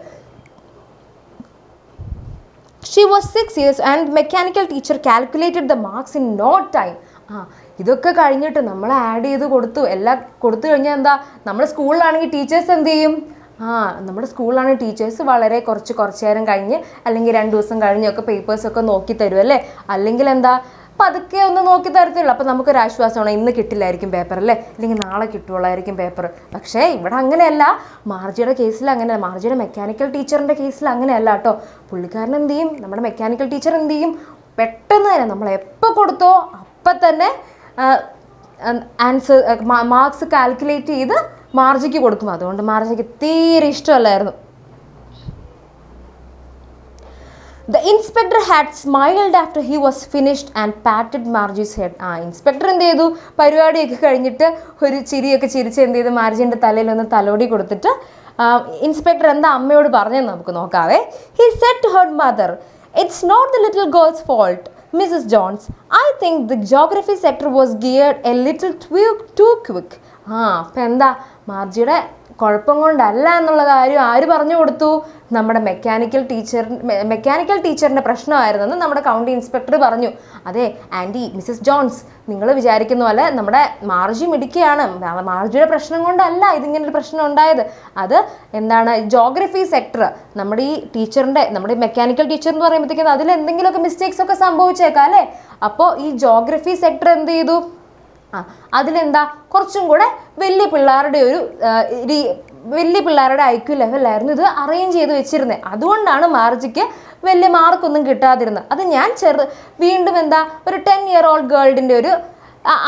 She was 6 years and mechanical teacher calculated the marks in no time. ഇതൊക്കെ കഴിഞ്ഞിട്ട് നമ്മൾ ആഡ് ചെയ്ത് കൊടുത്തു, എല്ലാം കൊടുത്തു കഴിഞ്ഞാൽ എന്താ, നമ്മുടെ സ്കൂളിലാണെങ്കിൽ ടീച്ചേഴ്സ് എന്ത് ചെയ്യും, നമ്മുടെ സ്കൂളിലാണെങ്കിൽ ടീച്ചേഴ്സ് വളരെ കുറച്ച് നേരം കഴിഞ്ഞ് അല്ലെങ്കിൽ 2 ദിവസം കഴിഞ്ഞൊക്കെ പേപ്പേഴ്സൊക്കെ നോക്കി തരും അല്ലേ? അല്ലെങ്കിൽ എന്താ, പതുക്കെ ഒന്ന് നോക്കി തരത്തുള്ളൂ. അപ്പോൾ നമുക്കൊരു ആശ്വാസമാണ്, ഇന്ന് കിട്ടില്ലായിരിക്കും പേപ്പർ അല്ലേ, അല്ലെങ്കിൽ നാളെ കിട്ടുള്ളായിരിക്കും പേപ്പർ. പക്ഷേ ഇവിടെ അങ്ങനെയല്ല. മാർജിയുടെ കേസിൽ അങ്ങനെ, മാർജിയുടെ മെക്കാനിക്കൽ ടീച്ചറിൻ്റെ കേസിൽ അങ്ങനെയല്ല കേട്ടോ. പുള്ളിക്കാരൻ എന്ത് ചെയ്യും, നമ്മുടെ മെക്കാനിക്കൽ ടീച്ചർ എന്ത് ചെയ്യും, പെട്ടെന്ന് തന്നെ നമ്മൾ എപ്പോൾ കൊടുത്തോ അപ്പം തന്നെ ആൻസർ മാർക്സ് കാൽക്കുലേറ്റ് ചെയ്ത് മാർജിക്ക് കൊടുക്കും. അതുകൊണ്ട് മാർജിക്ക് തീരെ ഇഷ്ടമല്ലായിരുന്നു. The inspector had smiled after he was finished and patted Margie's head. Inspector എന്ത് ചെയ്തു, പരിപാടിയൊക്കെ കഴിഞ്ഞിട്ട് ഒരു ചിരിയൊക്കെ ചിരിച്ച് എന്ത് ചെയ്തു, മാർജിൻ്റെ തലയിലൊന്ന് തലോടി കൊടുത്തിട്ട് ഇൻസ്പെക്ടർ എന്താ അമ്മയോട് പറഞ്ഞെന്ന് നമുക്ക് നോക്കാവേ. He said to her mother, "It's not the little girl's fault, Mrs. Jones. I think the geography sector was geared a little too quick." അപ്പം എന്താ, മാർജിയുടെ കുഴപ്പം കൊണ്ടല്ല എന്നുള്ള കാര്യം ആര് പറഞ്ഞു കൊടുത്തു? നമ്മുടെ മെക്കാനിക്കൽ ടീച്ചറിൻ്റെ പ്രശ്നമായിരുന്നെന്ന് നമ്മുടെ കൗണ്ടി ഇൻസ്പെക്ടർ പറഞ്ഞു. അതെ ആൻറ്റി, മിസ്സസ് ജോൺസ്, നിങ്ങൾ വിചാരിക്കുന്ന പോലെ നമ്മുടെ മാർജി മിടുക്കിയാണ്, മാർജിയുടെ പ്രശ്നം കൊണ്ടല്ല ഇതിങ്ങനൊരു പ്രശ്നം ഉണ്ടായത്. അത് എന്താണ്, ജോഗ്രഫി സെക്ടർ നമ്മുടെ ഈ ടീച്ചറിൻ്റെ, നമ്മുടെ മെക്കാനിക്കൽ ടീച്ചർ എന്ന് പറയുമ്പോഴത്തേക്കും അതിൽ എന്തെങ്കിലുമൊക്കെ മിസ്റ്റേക്സ് ഒക്കെ സംഭവിച്ചേക്കാം അല്ലേ. അപ്പോൾ ഈ ജോഗ്രഫി സെക്ടർ എന്ത് ചെയ്തു, അതിലെന്താ കുറച്ചും കൂടെ വലിയ പിള്ളേരുടെ IQ ലെവലായിരുന്നു ഇത് അറേഞ്ച് ചെയ്ത് വെച്ചിരുന്നത്. അതുകൊണ്ടാണ് മാർജിക്ക് വലിയ മാർക്കൊന്നും കിട്ടാതിരുന്നത്. അത് ഞാൻ വീണ്ടും എന്താ ഒരു 10-year-old ഗേളിൻ്റെ ഒരു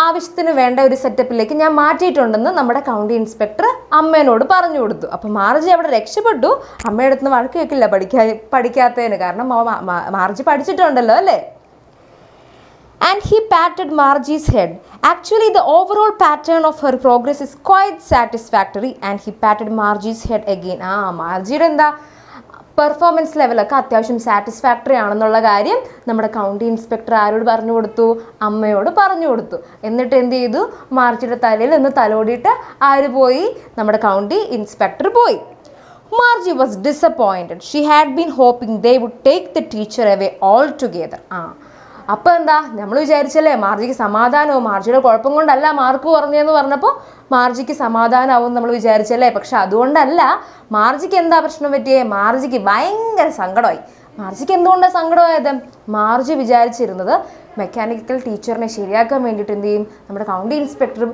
ആവശ്യത്തിന് വേണ്ട ഒരു സെറ്റപ്പിലേക്ക് ഞാൻ മാറ്റിയിട്ടുണ്ടെന്ന് നമ്മുടെ കൗണ്ടി ഇൻസ്പെക്ടർ അമ്മേനോട് പറഞ്ഞു കൊടുത്തു. അപ്പം മാർജി അവിടെ രക്ഷപ്പെട്ടു. അമ്മയുടെ അടുത്ത് നിന്ന് വഴക്ക് കേൾക്കില്ല പഠിക്കാത്തതിന്, കാരണം മാർജി പഠിച്ചിട്ടുണ്ടല്ലോ അല്ലേ. And he patted Margie's head. Actually, the overall pattern of her progress is quite satisfactory. And he patted Margie's head again. മാർജിയുടെ എന്താ പെർഫോമൻസ് ലെവലൊക്കെ അത്യാവശ്യം സാറ്റിസ്ഫാക്ടറി ആണെന്നുള്ള കാര്യം നമ്മുടെ കൗണ്ടി ഇൻസ്പെക്ടർ ആരോട് പറഞ്ഞു കൊടുത്തു? അമ്മയോട് പറഞ്ഞു കൊടുത്തു. എന്നിട്ട് എന്ത് ചെയ്തു? മാർജിയുടെ തലയിൽ ഒന്ന് തലോടിയിട്ട് ആര് പോയി? നമ്മുടെ കൗണ്ടി ഇൻസ്പെക്ടർ പോയി. Margie was disappointed. She had been hoping they would take the teacher away altogether. അപ്പോൾ എന്താ, നമ്മൾ വിചാരിച്ചല്ലേ മാർജിക്ക് സമാധാനവും, മാർജിയുടെ കുഴപ്പം കൊണ്ടല്ല മാർക്ക് കുറഞ്ഞതെന്ന് പറഞ്ഞപ്പോൾ മാർജിക്ക് സമാധാനമാവും നമ്മൾ വിചാരിച്ചല്ലേ. പക്ഷെ അതുകൊണ്ടല്ല. മാർജിക്ക് എന്താ പ്രശ്നം പറ്റിയേ? മാർജിക്ക് ഭയങ്കര സങ്കടമായി. മാർജിക്ക് എന്തുകൊണ്ടാണ് സങ്കടമായത്? മാർജി വിചാരിച്ചിരുന്നത് മെക്കാനിക്കൽ ടീച്ചറിനെ ശരിയാക്കാൻ വേണ്ടിയിട്ട് എന്ത് ചെയ്യും, നമ്മുടെ കൗണ്ടി ഇൻസ്പെക്ടർ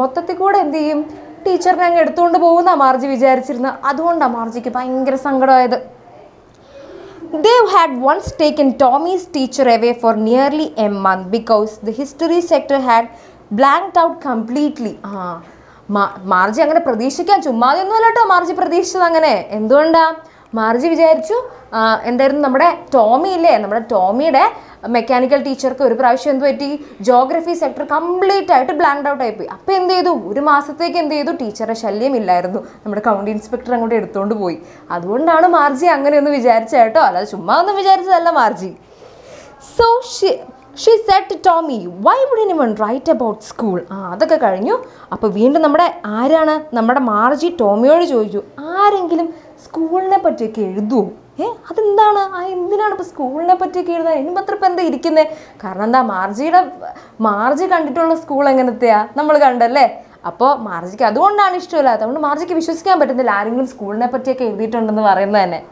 മൊത്തത്തിൽ കൂടെ എന്ത് ചെയ്യും, ടീച്ചറിനെ അങ്ങ് എടുത്തുകൊണ്ട് പോകുന്ന മാർജി വിചാരിച്ചിരുന്നത്. അതുകൊണ്ടാണ് മാർജിക്ക് ഭയങ്കര സങ്കടമായത്. They had once taken Tommy's teacher away for nearly a month because the history sector had blanked out completely. മാർജി അങ്ങനെ പ്രതീക്ഷിക്കാൻ ചുമ്മാതൊന്നുമല്ല കേട്ടോ മാർജി പ്രതീക്ഷിച്ചത് അങ്ങനെ. എന്തുകൊണ്ടാ? മാർജി വിചാരിച്ചു എന്തായിരുന്നു, നമ്മുടെ ടോമി ഇല്ലേ, നമ്മുടെ ടോമിയുടെ മെക്കാനിക്കൽ ടീച്ചർക്ക് ഒരു പ്രാവശ്യം എന്ത് പറ്റി, ജോഗ്രഫി സെക്ടർ കംപ്ലീറ്റ് ആയിട്ട് ബ്ലാങ്ക്ഡ് ഔട്ട് ആയിപ്പോയി. അപ്പോൾ എന്ത് ചെയ്തു, ഒരു മാസത്തേക്ക് എന്ത് ചെയ്തു, ടീച്ചറുടെ ശല്യം ഇല്ലായിരുന്നു. നമ്മുടെ കൗണ്ടി ഇൻസ്പെക്ടർ അങ്ങോട്ട് എടുത്തുകൊണ്ട് പോയി. അതുകൊണ്ടാണ് മാർജി അങ്ങനെയൊന്ന് വിചാരിച്ചത് കേട്ടോ, അല്ലാതെ ചുമ്മാ ഒന്നും വിചാരിച്ചതല്ല മാർജി. So she said to Tommy, why would anyone write about school? അതൊക്കെ കഴിഞ്ഞു. അപ്പോൾ വീണ്ടും നമ്മുടെ മാർജി ടോമിയോട് ചോദിച്ചു, ആരെങ്കിലും സ്കൂളിനെ പറ്റിയൊക്കെ എഴുതുമോ? അതെന്താണ്, എന്തിനാണ് ഇപ്പോൾ സ്കൂളിനെ പറ്റിയൊക്കെ എഴുതാൻ? ഇനി പത്രം ഇപ്പം എന്താ ഇരിക്കുന്നത്? കാരണം എന്താ, മാർജി കണ്ടിട്ടുള്ള സ്കൂൾ എങ്ങനത്തെയാ നമ്മൾ കണ്ടല്ലേ. അപ്പോൾ മാർജിക്ക് അതുകൊണ്ടാണ് ഇഷ്ടമില്ലാത്തത്. അതുകൊണ്ട് മാർജിക്ക് വിശ്വസിക്കാൻ പറ്റുന്നില്ല ആരെങ്കിലും സ്കൂളിനെ പറ്റിയൊക്കെ എഴുതിയിട്ടുണ്ടെന്ന് പറയുന്നത് തന്നെ.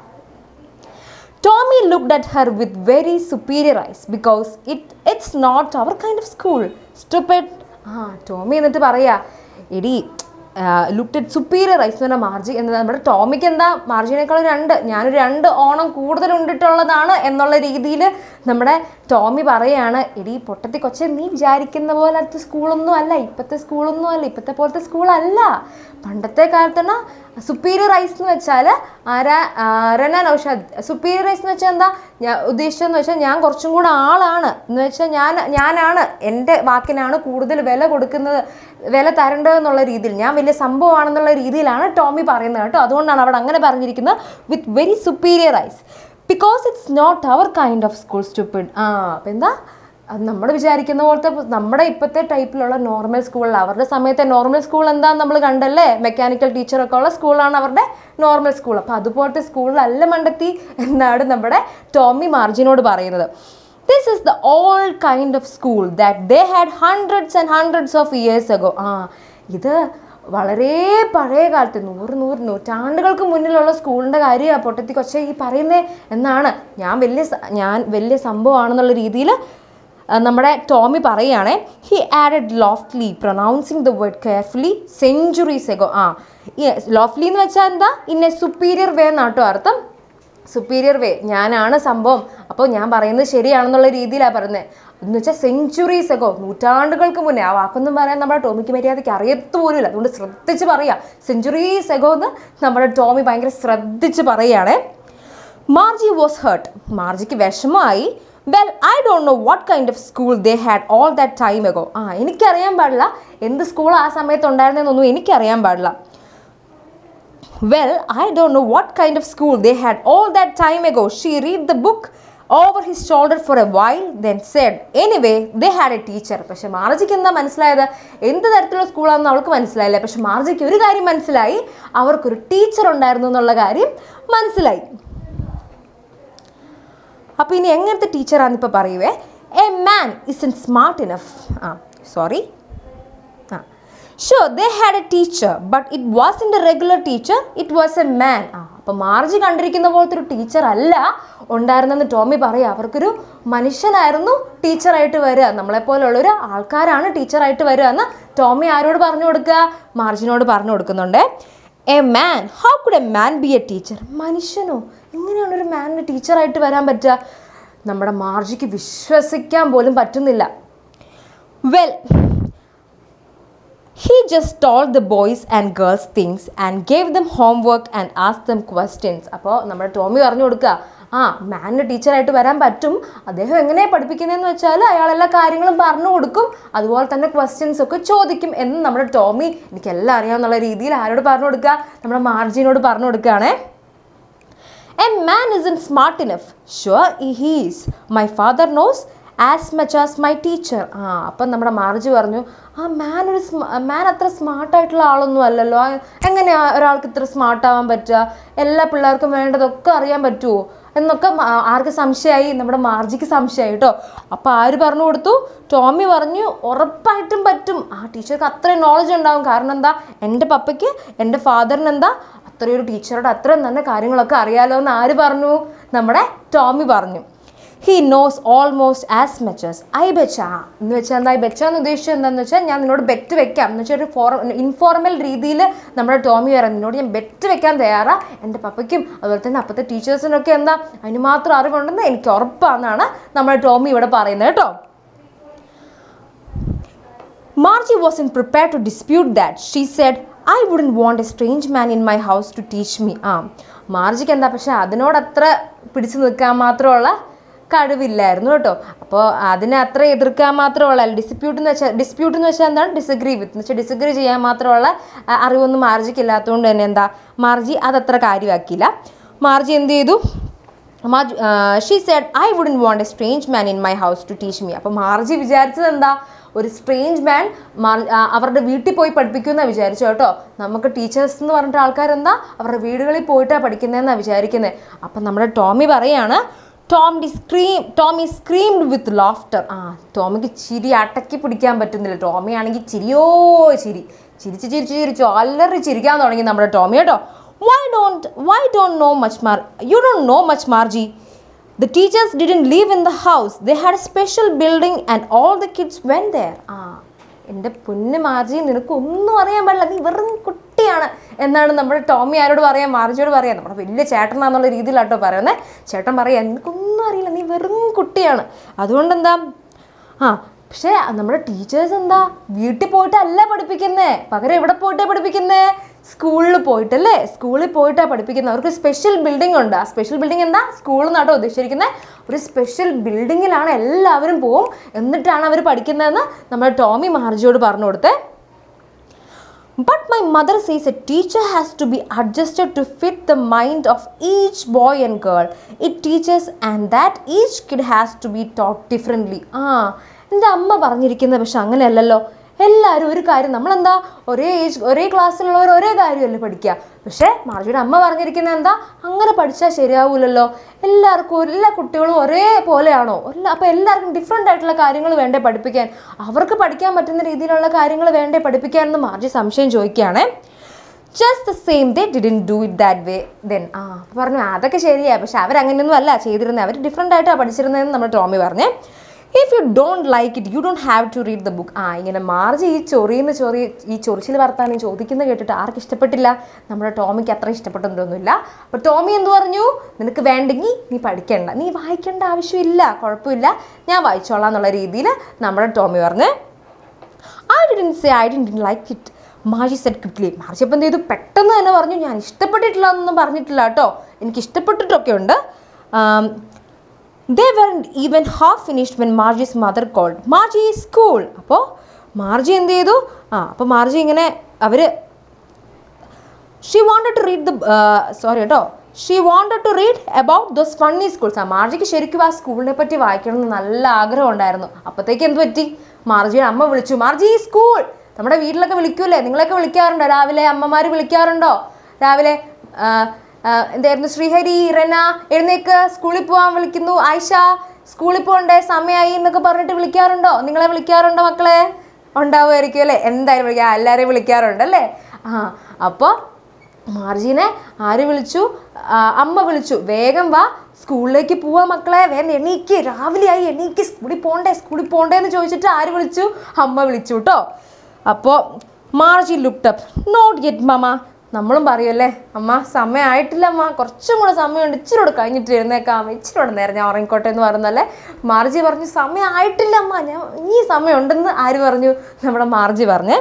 Tommy looked at her with very superior eyes because it's not our kind of school. Stupid. Tomy എന്നിട്ട് പറയാ, എടി ലുക്ഡ് അറ്റ് സുപ്പീരിയർ ഐസ് എന്ന് പറഞ്ഞാൽ മാർജി എന്താ, നമ്മുടെ ടോമിക്ക് എന്താ മാർജിനേക്കാളും ഞാനൊരു 2 ഓണം കൂടുതൽ ഉണ്ടിട്ടുള്ളതാണ് എന്നുള്ള രീതിയിൽ നമ്മുടെ ടോമി പറയാണ്, എടി പൊട്ടത്തി കൊച്ചെ, നീ വിചാരിക്കുന്ന പോലത്തെ സ്കൂളൊന്നും അല്ല, ഇപ്പോഴത്തെ സ്കൂളൊന്നും അല്ല, ഇപ്പോഴത്തെ പോലത്തെ സ്കൂളല്ല. പണ്ടത്തെ കാലത്താണ് സുപ്പീരിയർ ഐസ് എന്ന് വെച്ചാൽ സുപ്പീരിയർ ഐസ് എന്ന് വെച്ചാൽ എന്താ ഉദ്ദേശിച്ചതെന്ന് വെച്ചാൽ, ഞാൻ കുറച്ചും കൂടെ ആളാണ് എന്ന് വെച്ചാൽ ഞാനാണ് എൻ്റെ വാക്കിനാണ് കൂടുതൽ വില തരേണ്ടതെന്നുള്ള രീതിയിൽ, ഞാൻ വലിയ സംഭവമാണെന്നുള്ള രീതിയിലാണ് ടോമി പറയുന്നത് കേട്ടോ. അതുകൊണ്ടാണ് അവിടെ അങ്ങനെ പറഞ്ഞിരിക്കുന്നത്, with very superior eyes, because it's not our kind of school stupid. അപ്പം എന്താ, അത് നമ്മൾ വിചാരിക്കുന്ന പോലത്തെ നമ്മുടെ ഇപ്പോഴത്തെ ടൈപ്പിലുള്ള നോർമൽ സ്കൂളിൽ, അവരുടെ സമയത്തെ നോർമൽ സ്കൂൾ എന്താണെന്ന് നമ്മൾ കണ്ടല്ലേ, മെക്കാനിക്കൽ ടീച്ചറൊക്കെ ഉള്ള സ്കൂളാണ് അവരുടെ നോർമൽ സ്കൂൾ. അപ്പോൾ അതുപോലത്തെ സ്കൂളിലല്ല മണ്ടത്തി എന്നാണ് നമ്മുടെ ടോമി മാർജിനോട് പറയുന്നത്. This is the old kind of school that they had hundreds and hundreds of years ago. ഇത് വളരെ പഴയ കാലത്ത് നൂറ്റാണ്ടുകൾക്ക് മുന്നിലുള്ള സ്കൂളിൻ്റെ കാര്യമാണ് പൊട്ടത്തി കൊച്ചെ ഈ പറയുന്നത് എന്നാണ് ഞാൻ വലിയ സംഭവമാണെന്നുള്ള രീതിയിൽ നമ്മുടെ ടോമി പറയുകയാണേ. He added loftily, pronouncing the word carefully, centuries ago. Loftily എന്ന് വെച്ചാൽ എന്താ, ഇൻ എ സുപ്പീരിയർ വേ എന്നാട്ടോ അർത്ഥം. സുപ്പീരിയർ വേ, ഞാനാണ് സംഭവം, അപ്പോൾ ഞാൻ പറയുന്നത് ശരിയാണെന്നുള്ള രീതിയിലാണ് പറയുന്നത് എന്ന് വെച്ചാൽ സെഞ്ച്വറീസ് എഗോ, നൂറ്റാണ്ടുകൾക്ക് മുന്നേ. ആ വാക്കൊന്നും പറയാൻ നമ്മുടെ ടോമിക്ക് മര്യാദയ്ക്ക് അറിയത്തുപോലുമില്ല, അതുകൊണ്ട് ശ്രദ്ധിച്ച് പറയുക. സെഞ്ച്വറീസ് എഗോ എന്ന് നമ്മുടെ ടോമി ഭയങ്കര ശ്രദ്ധിച്ച് പറയുകയാണേ. മാർജി വാസ് ഹേർട്ട്, മാർജിക്ക് വിഷമമായി. Well, I don't know what kind of school they had all that time ago. എനിക്കറിയാൻ പാടില്ല എന്ത് സ്കൂൾ ആ സമയത്ത് ഉണ്ടായിരുന്നതെന്നൊന്നും എനിക്കറിയാൻ പാടില്ല. Well, I don't know what kind of school they had all that time ago. She read the book over his shoulder for a while, then said, anyway, they had a teacher. പക്ഷെ മാർജിക്ക് എന്താ മനസ്സിലായത്? എന്ത് തരത്തിലുള്ള സ്കൂളാണെന്ന് അവൾക്ക് മനസ്സിലായില്ല. പക്ഷെ മാർജിക്ക് ഒരു കാര്യം മനസ്സിലായി, അവർക്കൊരു ടീച്ചർ ഉണ്ടായിരുന്നു എന്നുള്ള കാര്യം മനസ്സിലായി. അപ്പോൾ ഇനി എങ്ങനത്തെ ടീച്ചറാണെന്ന് ഇപ്പോൾ പറയുവേ. A man isn't smart enough. Sure, they had a teacher, but it wasn't a regular teacher, it was a man. അപ്പോൾ മാർജി കണ്ടിരിക്കുന്ന പോലത്തെ ഒരു ടീച്ചർ അല്ല ഉണ്ടായിരുന്നെന്ന് ടോമി പറയുക. അവർക്കൊരു മനുഷ്യനായിരുന്നു ടീച്ചറായിട്ട് വരിക. നമ്മളെപ്പോലുള്ളൊരു ആൾക്കാരാണ് ടീച്ചറായിട്ട് വരിക എന്ന് ടോമി ആരോട് പറഞ്ഞു കൊടുക്കുക? മാർജിനോട് പറഞ്ഞു കൊടുക്കുന്നുണ്ട്. A man, how could a man be a teacher? മനുഷ്യനോ? എങ്ങനെയാണ് ഒരു മാനിന് ടീച്ചറായിട്ട് വരാൻ പറ്റുക? നമ്മുടെ മാർജിക്ക് വിശ്വസിക്കാൻ പോലും പറ്റുന്നില്ല. Well, he just told the boys and girls things and gave them homework and asked them questions. അപ്പോൾ നമ്മുടെ ടോമി പറഞ്ഞു കൊടുക്കുക, മാനിന് ടീച്ചറായിട്ട് വരാൻ പറ്റും. അദ്ദേഹം എങ്ങനെയാണ് പഠിപ്പിക്കുന്നതെന്ന് വെച്ചാൽ അയാൾ എല്ലാ കാര്യങ്ങളും പറഞ്ഞു കൊടുക്കും, അതുപോലെ തന്നെ ക്വസ്റ്റ്യൻസ് ഒക്കെ ചോദിക്കും എന്ന് നമ്മുടെ ടോമി എനിക്കെല്ലാം അറിയാമെന്നുള്ള രീതിയിൽ ആരോട് പറഞ്ഞു കൊടുക്കുക? നമ്മുടെ മാർജിനോട് പറഞ്ഞു കൊടുക്കുകയാണേ. A man isn't smart enough. Sure he is. My father knows as much as my teacher. അപ്പം നമ്മുടെ മാർജി പറഞ്ഞു, മാൻ അത്ര സ്മാർട്ടായിട്ടുള്ള ആളൊന്നും അല്ലല്ലോ, എങ്ങനെയാണ് ഒരാൾക്ക് ഇത്ര സ്മാർട്ടാവാൻ പറ്റുക? എല്ലാ പിള്ളേർക്കും വേണ്ടതൊക്കെ അറിയാൻ പറ്റുമോ എന്നൊക്കെ ആർക്ക് സംശയമായി? നമ്മുടെ മാർജിക്ക് സംശയമായി കേട്ടോ. അപ്പോൾ ആര് പറഞ്ഞു കൊടുത്തു? ടോമി പറഞ്ഞു, ഉറപ്പായിട്ടും പറ്റും, ആ ടീച്ചർക്ക് അത്രയും നോളജ് ഉണ്ടാവും. കാരണം എന്താ, എൻ്റെ പപ്പയ്ക്ക് എൻ്റെ ഫാദറിന് എന്താ അത്രയൊരു ടീച്ചറുടെ അത്രയും തന്നെ കാര്യങ്ങളൊക്കെ അറിയാലോ എന്ന് ആര് പറഞ്ഞു? നമ്മുടെ ടോമി പറഞ്ഞു. He knows almost as much as I betcha. എന്ന് വെച്ചാൽ എന്താ? ബെച്ച എന്ന് ഉദ്ദേശിച്ചത് എന്താണെന്ന് വെച്ചാൽ ഞാൻ നിന്നോട് ബെറ്റ് വെക്കാം എന്ന് വെച്ചാൽ ഒരു ഇൻഫോർമൽ രീതിയിൽ നമ്മുടെ ടോമി പറയുന്നത്, നിന്നോട് ഞാൻ ബെറ്റ് വെക്കാൻ തയ്യാറാ, എൻ്റെ പപ്പയ്ക്കും അതുപോലെ തന്നെ അപ്പത്തെ ടീച്ചേഴ്സിനൊക്കെ എന്താ അതിന് മാത്രം അറിവുണ്ടെന്ന് എനിക്ക് ഉറപ്പാണെന്നാണ് നമ്മുടെ ടോമി ഇവിടെ പറയുന്നത് കേട്ടോ. Margie wasn't prepared to dispute that. She said, I wouldn't want a strange man in my house to teach me. മാർജിക്ക് എന്താ പക്ഷെ അതിനോടത്ര പിടിച്ചു നിൽക്കാൻ മാത്രമുള്ള കഴിവില്ലായിരുന്നു കേട്ടോ. അപ്പോൾ അതിനെ അത്ര എതിർക്കാൻ മാത്രമുള്ള ഡിസ്പ്യൂട്ട് എന്ന് വെച്ചാൽ എന്താണ്? ഡിസഗ്രി വിത്ത് എന്ന് വെച്ചാൽ ഡിസഗ്രി ചെയ്യാൻ മാത്രമുള്ള അറിവൊന്നും മാർജിക്ക് ഇല്ലാത്തതുകൊണ്ട് തന്നെ എന്താ മാർജി അതത്ര കാര്യമാക്കിയില്ല. മാർജി എന്ത് ചെയ്തു? She said I wouldn't want a strange man in my house to teach me. അപ്പോൾ മാർജി വിചാരിച്ചത് എന്താ? ഒരു സ്ട്രേഞ്ച് മാൻ അവരുടെ വീട്ടിൽ പോയി പഠിപ്പിക്കുമെന്നാണ് വിചാരിച്ചു കേട്ടോ. നമുക്ക് ടീച്ചേഴ്സ് എന്ന് പറഞ്ഞിട്ട് ആൾക്കാരെന്താ അവരുടെ വീടുകളിൽ പോയിട്ടാണ് പഠിക്കുന്നതെന്നാണ് വിചാരിക്കുന്നത്. അപ്പം നമ്മുടെ ടോമി പറയാണ്, ടോമി സ്ക്രീംഡ് വിത്ത് ലാഫ്റ്റർ. ടോമിക്ക് ചിരി അടക്കി പിടിക്കാൻ പറ്റുന്നില്ല. ടോമി ആണെങ്കിൽ ചിരിച്ചു അല്ലറി ചിരിക്കാൻ തുടങ്ങി നമ്മുടെ ടോമി കേട്ടോ. Why don't know much you don't know much, Margie. The teachers didn't live in the house. They had a special building and all the kids went there. എൻ്റെ പൊന്ന് മാർജി, നിനക്കൊന്നും അറിയാൻ പാടില്ല, നീ വെറും കുട്ടിയാണ് എന്നാണ് നമ്മുടെ ടോമി ആരോട് പറയാം? മാർജിയോട് പറയാം. നമ്മുടെ വലിയ ചേട്ടനാന്നുള്ള രീതിയിലാട്ടോ പറയുന്നത്. ചേട്ടൻ പറയാം, നിനക്കൊന്നും അറിയില്ല, നീ വെറും കുട്ടിയാണ്. അതുകൊണ്ടെന്താ പക്ഷേ നമ്മുടെ ടീച്ചേഴ്സ് എന്താ വീട്ടിൽ പോയിട്ടല്ല പഠിപ്പിക്കുന്നത്, പകരം എവിടെ പോയിട്ടാണ് പഠിപ്പിക്കുന്നത്? സ്കൂളിൽ പോയിട്ടല്ലേ? സ്കൂളിൽ പോയിട്ടാണ് പഠിപ്പിക്കുന്നത്. അവർക്ക് സ്പെഷ്യൽ ബിൽഡിംഗ് ഉണ്ട്. ആ സ്പെഷ്യൽ ബിൽഡിംഗ് എന്താ? സ്കൂളിൽ നിന്നാട്ടോ ഉദ്ദേശിച്ചിരിക്കുന്നത്. ഒരു സ്പെഷ്യൽ ബിൽഡിങ്ങിലാണ് എല്ലാവരും പോവും, എന്നിട്ടാണ് അവർ പഠിക്കുന്നതെന്ന് നമ്മുടെ ടോമി മാർജിയോട് പറഞ്ഞു കൊടുത്തേ. But my mother says a teacher has to be adjusted to fit the mind of each boy and girl it teaches and that each kid has to be taught differently. എൻ്റെ അമ്മ പറഞ്ഞിരിക്കുന്നത് പക്ഷെ അങ്ങനെയല്ലല്ലോ. എല്ലാവരും ഒരു കാര്യം, നമ്മളെന്താ ഒരേ ക്ലാസ്സിലുള്ളവർ ഒരേ കാര്യമല്ലേ പഠിക്കുക. പക്ഷേ മാർജിയുടെ അമ്മ പറഞ്ഞിരിക്കുന്നത് എന്താ? അങ്ങനെ പഠിച്ചാൽ ശരിയാവില്ലല്ലോ. എല്ലാവർക്കും എല്ലാ കുട്ടികളും ഒരേപോലെയാണോ? അപ്പോൾ എല്ലാവർക്കും ഡിഫറെൻ്റ് ആയിട്ടുള്ള കാര്യങ്ങൾ വേണ്ടേ പഠിപ്പിക്കാൻ? അവർക്ക് പഠിക്കാൻ പറ്റുന്ന രീതിയിലുള്ള കാര്യങ്ങൾ വേണ്ടേ പഠിപ്പിക്കാൻ എന്ന് മാർജി സംശയം ചോദിക്കുകയാണേ. Just the same they didn't do it that way then. പറഞ്ഞു അതൊക്കെ ശരിയാണ്, പക്ഷെ അവരങ്ങനെയൊന്നും അല്ല ചെയ്തിരുന്നത്, അവർ ഡിഫറെൻ്റ് ആയിട്ടാണ് പഠിച്ചിരുന്നതെന്ന് നമ്മുടെ ടോമി പറഞ്ഞേ. If you don't like it, you don't have to read the book. ഇങ്ങനെ മാർജി ഈ ചൊറിച്ചിൽ വർത്താനം ചോദിക്കുന്നത് കേട്ടിട്ട് ആർക്ക് ഇഷ്ടപ്പെട്ടില്ല? നമ്മുടെ ടോമിക്ക് അത്ര ഇഷ്ടപ്പെട്ടൊന്നുമില്ല. അപ്പോൾ ടോമി എന്ത് പറഞ്ഞു? നിനക്ക് വേണ്ടെങ്കിൽ നീ പഠിക്കണ്ട, നീ വായിക്കേണ്ട ആവശ്യമില്ല, കുഴപ്പമില്ല, ഞാൻ വായിച്ചോളാം എന്നുള്ള രീതിയിൽ നമ്മുടെ ടോമി പറഞ്ഞു. I didn't say I didn't like it, മാർജി said quickly. മാർജി അപ്പം എന്ത് ചെയ്തു? പെട്ടെന്ന് തന്നെ പറഞ്ഞു, ഞാൻ ഇഷ്ടപ്പെട്ടിട്ടില്ല എന്നൊന്നും പറഞ്ഞിട്ടില്ല കേട്ടോ, എനിക്ക് ഇഷ്ടപ്പെട്ടിട്ടൊക്കെ ഉണ്ട്. They weren't even half finished when Margie's mother called. Margie is school. അപ്പോൾ മാർജി എന്ത് ചെയ്തു? അപ്പോൾ മാർജി ഇങ്ങനെ she wanted to read the she wanted to read about those funny schools. മാർജിക്ക് ശരിക്കും ആ സ്കൂളിനെ പറ്റി വായിക്കണം എന്ന് നല്ല ആഗ്രഹം ഉണ്ടായിരുന്നു. അപ്പോഴത്തേക്ക് എന്ത് പറ്റി, മാർജിയുടെ അമ്മ വിളിച്ചു, മാർജി സ്കൂൾ. നമ്മുടെ വീട്ടിലൊക്കെ വിളിക്കൂലേ, നിങ്ങളൊക്കെ വിളിക്കാറുണ്ടോ രാവിലെ? അമ്മമാർ വിളിക്കാറുണ്ടോ രാവിലെ? എന്തായിരുന്നു, ശ്രീഹരി, റെന എഴുന്നേക്ക്, സ്കൂളിൽ പോകാൻ വിളിക്കുന്നു, ആയിഷ സ്കൂളിൽ പോകണ്ടേ സമയമായി എന്നൊക്കെ പറഞ്ഞിട്ട് വിളിക്കാറുണ്ടോ? നിങ്ങളെ വിളിക്കാറുണ്ടോ മക്കളെ? ഉണ്ടാവുമായിരിക്കും അല്ലേ, എന്തായാലും വിളിക്കാം, എല്ലാവരെയും വിളിക്കാറുണ്ട് അല്ലേ. അപ്പോൾ മാർജീനെ ആര് വിളിച്ചു? അമ്മ വിളിച്ചു, വേഗം വാ സ്കൂളിലേക്ക് പോവാ മക്കളെ, വേഗം എണീക്ക്, രാവിലെ ആയി, എണീക്ക്, സ്കൂളിൽ പോകണ്ടേ എന്ന് ചോദിച്ചിട്ട് ആര് വിളിച്ചു? അമ്മ വിളിച്ചു കേട്ടോ. അപ്പോൾ മാർജി ലുക്ക്ഡ് അപ്പ്, നോട്ട് യെറ്റ് മമ്മ. നമ്മളും പറയുമല്ലേ, അമ്മ സമയമായിട്ടില്ല അമ്മ, കുറച്ചും കൂടെ സമയമുണ്ട്, ഇച്ചിരി കൂടെ കഴിഞ്ഞിട്ട് എഴുന്നേക്കാം, ഇച്ചിരി കൂടെ നേരം ഞാൻ ഉറങ്ങിക്കോട്ടെ എന്ന് പറയുന്നല്ലേ. മാർജി പറഞ്ഞു സമയമായിട്ടില്ല അമ്മ, ഈ സമയമുണ്ടെന്ന് ആര് പറഞ്ഞു? നമ്മുടെ മാർജി പറഞ്ഞേ.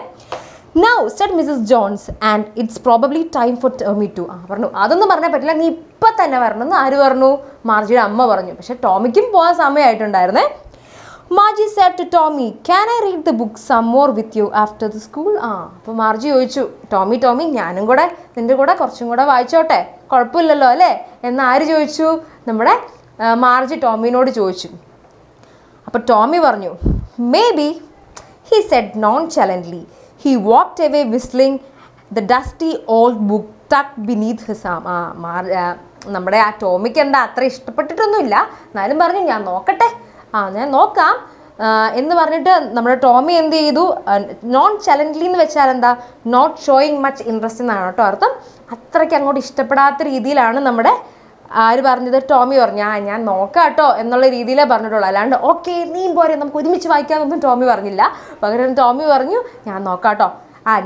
Now said Mrs. Jones and it's probably time for Tommy too. പറഞ്ഞു, അതൊന്നും പറഞ്ഞാൽ പറ്റില്ല, നീ ഇപ്പം തന്നെ വരണമെന്ന് ആര് പറഞ്ഞു? മാർജിയുടെ അമ്മ പറഞ്ഞു. പക്ഷെ ടോമിക്കും പോകാൻ സമയമായിട്ടുണ്ടായിരുന്നേ. മാർജി said to Tommy, can I read the book some more with you after the school? അപ്പോൾ മാർജി ചോദിച്ചു, ടോമി ഞാനും കൂടെ നിൻ്റെ കൂടെ കുറച്ചും കൂടെ വായിച്ചോട്ടെ, കുഴപ്പമില്ലല്ലോ അല്ലേ എന്ന് ആര് ചോദിച്ചു? നമ്മുടെ മാർജി ടോമിനോട് ചോദിച്ചു. അപ്പോൾ ടോമി പറഞ്ഞു, maybe, he said nonchalantly. He walked away whistling the dusty old book tucked beneath his arm. നമ്മുടെ ആ ടോമിക്ക് എന്താ അത്ര ഇഷ്ടപ്പെട്ടിട്ടൊന്നുമില്ല, എന്നാലും പറഞ്ഞു ഞാൻ നോക്കട്ടെ, ഞാൻ നോക്കാം എന്ന് പറഞ്ഞിട്ട് നമ്മുടെ ടോമി എന്ത് ചെയ്തു? നോൺ ചലൻ്റ്ലി എന്ന് വെച്ചാൽ എന്താ? നോട്ട് ഷോയിങ് മച്ച് ഇൻട്രസ്റ്റ് എന്നാണ് കേട്ടോ അർത്ഥം. അത്രയ്ക്ക് അങ്ങോട്ട് ഇഷ്ടപ്പെടാത്ത രീതിയിലാണ് നമ്മുടെ ആര് പറഞ്ഞത്? ടോമി പറഞ്ഞു, ഞാൻ നോക്കാം കേട്ടോ എന്നുള്ള രീതിയിലേ പറഞ്ഞിട്ടുള്ളൂ. അല്ലാണ്ട് ഓക്കെ നീ പോരെ നമുക്ക് ഒരുമിച്ച് വായിക്കാമെന്നൊന്നും ടോമി പറഞ്ഞില്ല. പകരം ടോമി പറഞ്ഞു ഞാൻ നോക്കാം കേട്ടോ,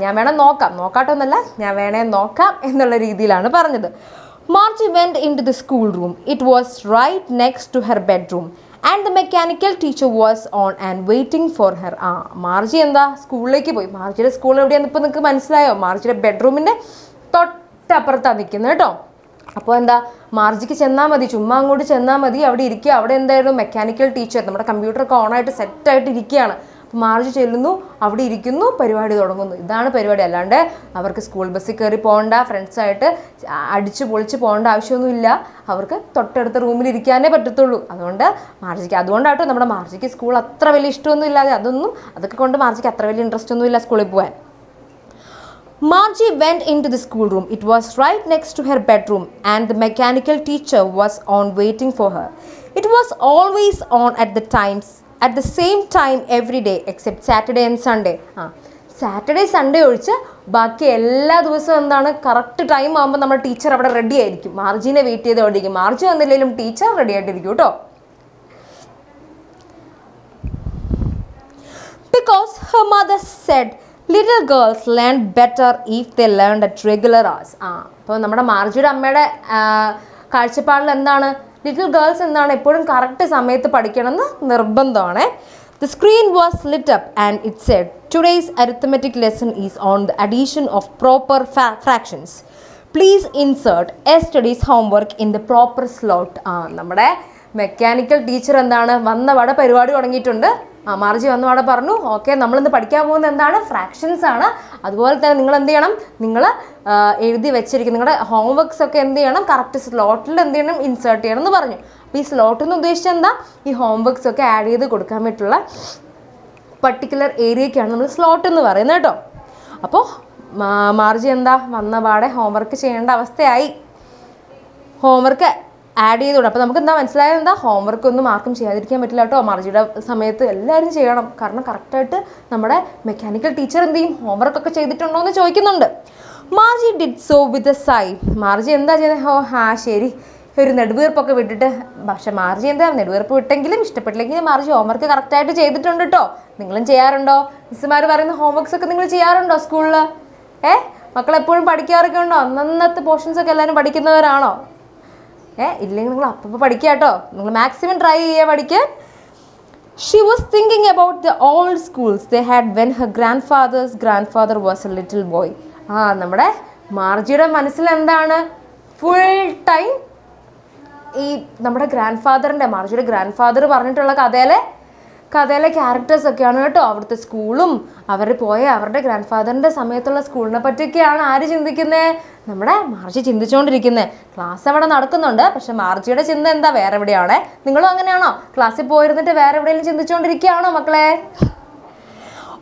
ഞാൻ വേണം നോക്കാട്ടോ എന്നല്ല, ഞാൻ വേണേ നോക്കാം എന്നുള്ള രീതിയിലാണ് പറഞ്ഞത്. Margie went in to the school room. It was right next to her bedroom and the mechanical teacher was on and waiting for her. Margie എന്താ സ്കൂളിലേക്ക് പോയി. മാർജിയുടെ സ്കൂൾ എവിടെയാണെന്ന് ഇപ്പോൾ നിങ്ങൾക്ക് മനസ്സിലായോ? മാർജിയുടെ ബെഡ്റൂമിൻ്റെ തൊട്ടപ്പുറത്താണ് നിൽക്കുന്നത് കേട്ടോ. അപ്പോൾ എന്താ, മാർജിക്ക് ചെന്നാൽ മതി, ചുമ്മാ അങ്ങോട്ട് ചെന്നാൽ മതി, അവിടെ ഇരിക്കുക. അവിടെ എന്തായിരുന്നു, മെക്കാനിക്കൽ ടീച്ചർ, നമ്മുടെ കമ്പ്യൂട്ടറൊക്കെ ഓണായിട്ട് സെറ്റായിട്ട് ഇരിക്കുകയാണ്. അപ്പോൾ മാർജി ചെല്ലുന്നു, അവിടെ ഇരിക്കുന്നു, പരിപാടി തുടങ്ങുന്നു. ഇതാണ് പരിപാടി. അല്ലാണ്ട് അവർക്ക് സ്കൂൾ ബസ്സിൽ കയറി പോകണ്ട, ഫ്രണ്ട്സായിട്ട് അടിച്ച് പൊളിച്ച് പോകേണ്ട ആവശ്യമൊന്നുമില്ല. അവർക്ക് തൊട്ടടുത്ത റൂമിൽ ഇരിക്കാനേ പറ്റത്തുള്ളൂ. അതുകൊണ്ടാട്ടോ നമ്മുടെ മാർജിക്ക് സ്കൂൾ അത്ര വലിയ ഇഷ്ടമൊന്നും ഇല്ലാതെ അതൊക്കെ കൊണ്ട് മാർജിക്ക് അത്ര വലിയ ഇൻട്രസ്റ്റ് ഒന്നുമില്ല സ്കൂളിൽ പോകാൻ. Margie went into the schoolroom. It was right next to her bedroom and the mechanical teacher was on waiting for her. It was always on at the same time every day except Saturday and Sunday. Saturday Sunday ഒഴിച്ച് ബാക്കി എല്ലാ ദിവസവും എന്താണ്, correct time ആകുമ്പോൾ നമ്മുടെ teacher അവിടെ ready ആയിരിക്കും. മാർജിനെ wait ചെയ്തോണ്ടിരിക്കും. മാർജി വന്നില്ലെങ്കിലും teacher ready ആയിട്ടിരിക്കും കേട്ടോ. Because her mother said little girls learn better if they learned at regular hours. അപ്പോൾ നമ്മുടെ മാർജിയുടെ അമ്മയുടെ കാഴ്ചപ്പാടിൽ എന്താണ്, ലിറ്റിൽ ഗേൾസ് എന്താണ്, എപ്പോഴും കറക്റ്റ് സമയത്ത് പഠിക്കണമെന്ന് നിർബന്ധമാണ്. The screen was lit up and it said, today's arithmetic lesson is on the addition of proper fractions. Please insert yesterday's homework in the proper slot. നമ്മുടെ മെക്കാനിക്കൽ ടീച്ചർ എന്താണ്, വന്നപാടെ പരിപാടി തുടങ്ങിയിട്ടുണ്ട്. മാർജി വന്നപാടെ പറഞ്ഞു, ഓക്കെ നമ്മളിന്ന് പഠിക്കാൻ പോകുന്നത് എന്താണ്, ഫ്രാക്ഷൻസ് ആണ്. അതുപോലെ തന്നെ നിങ്ങൾ എന്ത് ചെയ്യണം, നിങ്ങൾ എഴുതി വെച്ചിരിക്കും നിങ്ങളുടെ ഹോംവർക്ക്സ് ഒക്കെ എന്ത് ചെയ്യണം, കറക്റ്റ് സ്ലോട്ടിൽ എന്ത് ചെയ്യണം, ഇൻസേർട്ട് ചെയ്യണം എന്ന് പറഞ്ഞു. അപ്പോൾ ഈ സ്ലോട്ട് എന്ന് ഉദ്ദേശിച്ചത് എന്താ, ഈ ഹോംവർക്ക്സ് ഒക്കെ ആഡ് ചെയ്ത് കൊടുക്കാൻ പറ്റുള്ള പർട്ടിക്കുലർ ഏരിയയ്ക്കാണ് നമ്മൾ സ്ലോട്ട് എന്ന് പറയുന്നത് കേട്ടോ. അപ്പോൾ മാർജി എന്താ വന്നപാടെ ഹോംവർക്ക് ചെയ്യേണ്ട അവസ്ഥയായി. ഹോംവർക്ക് ആഡ് ചെയ്ത് കൊടുക്കും. അപ്പോൾ നമുക്ക് എന്താ മനസ്സിലായത്, എന്താ ഹോംവർക്ക് ഒന്നും ആർക്കും ചെയ്യാതിരിക്കാൻ പറ്റില്ല കേട്ടോ. മാർജിയുടെ സമയത്ത് എല്ലാവരും ചെയ്യണം. കാരണം കറക്റ്റായിട്ട് നമ്മുടെ മെക്കാനിക്കൽ ടീച്ചർ എന്ത് ചെയ്യും, ഹോംവർക്കൊക്കെ ചെയ്തിട്ടുണ്ടോ എന്ന് ചോദിക്കുന്നുണ്ട്. മാർജി ഡിഡ് സോ വിത്ത് എ സൈ. മാർജി എന്താ ചെയ്യുന്നത്, ശരി ഒരു നെടുവീർപ്പൊക്കെ വിട്ടിട്ട്. പക്ഷെ മാർജി എന്താ നെടുവീർപ്പ് വിട്ടെങ്കിലും ഇഷ്ടപ്പെട്ടില്ലെങ്കിലും മാർജി ഹോംവർക്ക് കറക്റ്റായിട്ട് ചെയ്തിട്ടുണ്ട് കേട്ടോ. നിങ്ങളും ചെയ്യാറുണ്ടോ? മിസ്സുമാർ പറയുന്ന ഹോംവർക്ക്സ് ഒക്കെ നിങ്ങൾ ചെയ്യാറുണ്ടോ സ്കൂളിൽ? മക്കളെപ്പോഴും പഠിക്കാറൊക്കെ ഉണ്ടോ? അന്നത്തെ പോർഷൻസൊക്കെ എല്ലാവരും പഠിക്കുന്നവരാണോ? ഇല്ലെങ്കിൽ നിങ്ങൾ അപ്പോൾ പഠിക്കുക കേട്ടോ. നിങ്ങൾ മാക്സിമം ട്രൈ ചെയ്യുക പഠിക്കാൻ. She was thinking about the old schools they had when her grandfather's grandfather was a little boy. നമ്മുടെ മാർജിയുടെ മനസ്സിൽ എന്താണ്, ഫുൾ ടൈം ഈ നമ്മുടെ മാർജിയുടെ ഗ്രാൻഡ് ഫാദർ പറഞ്ഞിട്ടുള്ള കഥയിലെ കഥയിലെ ക്യാരക്ടേഴ്സൊക്കെയാണ് കേട്ടോ. അവിടുത്തെ സ്കൂളും അവർ പോയ അവരുടെ ഗ്രാൻഡ് ഫാദറിൻ്റെ സമയത്തുള്ള സ്കൂളിനെ പറ്റിയൊക്കെയാണ് ആര് ചിന്തിക്കുന്നത്? നമ്മുടെ മാർജി ചിന്തിച്ചുകൊണ്ടിരിക്കുന്നത്. ക്ലാസ് അവിടെ നടക്കുന്നുണ്ട്, പക്ഷെ മാർജിയുടെ ചിന്ത എന്താ? വേറെ എവിടെയാണേ. നിങ്ങളും അങ്ങനെയാണോ? ക്ലാസ്സിൽ പോയിരുന്നിട്ട് വേറെ എവിടെയെങ്കിലും ചിന്തിച്ചുകൊണ്ടിരിക്കുകയാണോ മക്കളെ?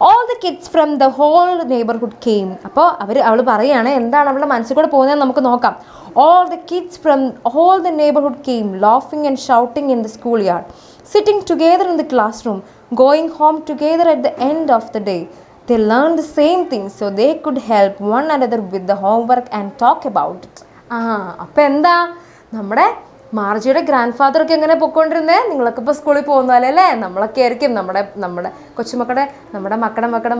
All the kids from the whole neighborhood came. അപ്പോൾ അവൾ പറയുകയാണ് എന്താണ് അവളുടെ മനസ്സിൽ കൂടെ പോകുന്നതെന്ന് നമുക്ക് നോക്കാം. All the kids from all the neighborhood came, laughing and shouting in the schoolyard, sitting together in the classroom, going home together at the end of the day. They learned the same things so they could help one another with the homework and talk about it. അപ്പോൾ എന്താ നമ്മുടെ മാർജിയുടെ grand ഫാദറൊക്കെ എങ്ങനെ പൊയ്ക്കൊണ്ടിരുന്നേ? നിങ്ങളൊക്കെ ഇപ്പോൾ സ്കൂളിൽ പോകുന്നതല്ലേ അല്ലേ? നമ്മളൊക്കെ ആയിരിക്കും നമ്മുടെ കൊച്ചുമക്കളുടെ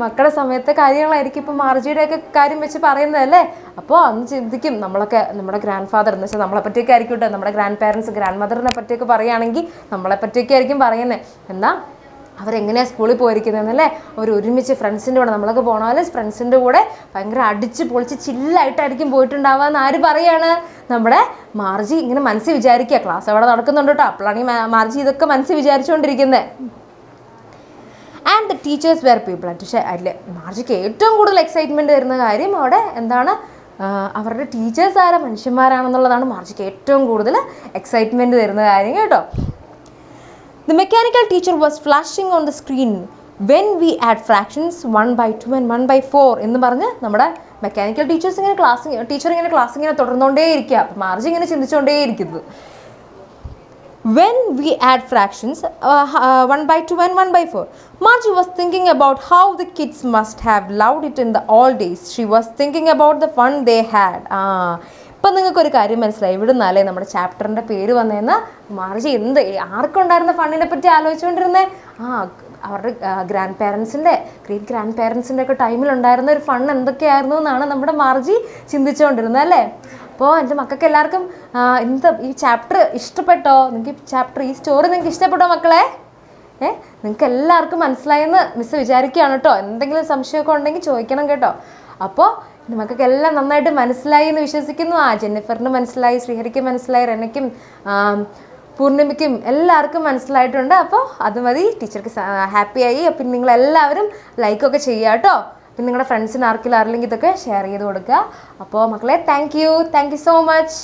മക്കളുടെ സമയത്തെ കാര്യങ്ങളായിരിക്കും ഇപ്പോൾ മാർജിയുടെയൊക്കെ കാര്യം വെച്ച് പറയുന്നതല്ലേ. അപ്പോൾ അന്ന് ചിന്തിക്കും നമ്മളൊക്കെ നമ്മുടെ ഗ്രാൻഡ് ഫാദർ എന്ന് വെച്ചാൽ നമ്മളെ പറ്റിയൊക്കെ ആയിരിക്കും കേട്ടോ. നമ്മുടെ ഗ്രാൻഡ് പാരൻസ് ഗ്രാൻഡ് മദറിനെ പറ്റിയൊക്കെ പറയുകയാണെങ്കിൽ നമ്മളെ പറ്റിയൊക്കെ ആയിരിക്കും പറയുന്നത്. എന്നാൽ അവരെങ്ങനെയാണ് സ്കൂളിൽ പോയിരിക്കുന്നതെന്നല്ലേ? അവർ ഒരുമിച്ച് ഫ്രണ്ട്സിൻ്റെ കൂടെ, നമ്മളൊക്കെ പോകണമല്ലേ ഫ്രണ്ട്സിൻ്റെ കൂടെ ഭയങ്കര അടിച്ച് പൊളിച്ച് ചില്ലായിട്ടായിരിക്കും പോയിട്ടുണ്ടാവുക എന്ന് ആര് പറയാണ്? നമ്മുടെ മാർജി ഇങ്ങനെ മനസ്സിൽ വിചാരിക്കുക. ക്ലാസ് അവിടെ നടക്കുന്നുണ്ട് കേട്ടോ. അപ്പോഴാണ് ഈ മാർജി ഇതൊക്കെ മനസ്സിൽ വിചാരിച്ചുകൊണ്ടിരിക്കുന്നത്. And the teachers were people. പക്ഷേ അതിൽ മാർജിക്ക് ഏറ്റവും കൂടുതൽ എക്സൈറ്റ്മെൻറ്റ് തരുന്ന കാര്യം അവിടെ എന്താണ്? അവരുടെ ടീച്ചേഴ്സ് ആരാ? മനുഷ്യന്മാരാണെന്നുള്ളതാണ് മാർജിക്ക് ഏറ്റവും കൂടുതൽ എക്സൈറ്റ്മെൻറ്റ് തരുന്ന കാര്യം കേട്ടോ. The mechanical teacher was flashing on the screen when we add fractions 1 by 2 and 1 by 4 എന്ന് പറഞ്ഞ് നമ്മുടെ മെക്കാനിക്കൽ ടീച്ചർ ഇങ്ങനെ ക്ലാസ് ഇങ്ങനെ തുടർന്നുകൊണ്ടേയിരിക്കുക. അപ്പം മാർജി ഇങ്ങനെ ചിന്തിച്ചുകൊണ്ടേയിരിക്കുന്നത്. When we add fractions 1 by 2 and 1 by 4, Margie was thinking about how the kids must have loved it in the old days. She was thinking about the fun they had. ഇപ്പം നിങ്ങൾക്കൊരു കാര്യം മനസ്സിലായി. ഇവിടെ നിന്നാലേ നമ്മുടെ ചാപ്റ്ററിൻ്റെ പേര് വന്നതെന്ന്. മാർജി ആർക്കുണ്ടായിരുന്ന ഫണ്ണിനെ പറ്റി ആലോചിച്ചുകൊണ്ടിരുന്നേ? അവരുടെ ഗ്രേറ്റ് ഗ്രാൻഡ് പാരൻസിൻ്റെ ഒക്കെ ടൈമിലുണ്ടായിരുന്ന ഒരു ഫൺ എന്തൊക്കെയായിരുന്നു എന്നാണ് നമ്മുടെ മാർജി ചിന്തിച്ചുകൊണ്ടിരുന്നത് അല്ലേ. അപ്പോൾ എൻ്റെ മക്കൾക്ക് എല്ലാവർക്കും ഈ ചാപ്റ്റർ ഇഷ്ടപ്പെട്ടോ? നിങ്ങൾക്ക് ഈ സ്റ്റോറി നിങ്ങൾക്ക് ഇഷ്ടപ്പെട്ടോ മക്കളെ? നിങ്ങൾക്ക് എല്ലാവർക്കും മനസ്സിലായെന്ന് മിസ് വിചാരിക്കുകയാണ് കേട്ടോ. എന്തെങ്കിലും സംശയമൊക്കെ ഉണ്ടെങ്കിൽ ചോദിക്കണം കേട്ടോ. അപ്പോൾ നമുക്കൊക്കെ എല്ലാം നന്നായിട്ട് മനസ്സിലായി എന്ന് വിശ്വസിക്കുന്നു. ജെന്നിഫറിന് മനസ്സിലായി, ശ്രീഹരിക്ക് മനസ്സിലായി, റെനയ്ക്കും പൂർണിമയ്ക്കും എല്ലാവർക്കും മനസ്സിലായിട്ടുണ്ട്. അപ്പോൾ അത് മതി. ടീച്ചർക്ക് ഹാപ്പിയായി. അപ്പം നിങ്ങളെല്ലാവരും ലൈക്കൊക്കെ ചെയ്യുക കേട്ടോ. പിന്നെ നിങ്ങളുടെ ഫ്രണ്ട്സിന് ആർക്കെങ്കിലും ഇതൊക്കെ ഷെയർ ചെയ്ത് കൊടുക്കുക. അപ്പോൾ മക്കളെ താങ്ക് യു സോ മച്ച്.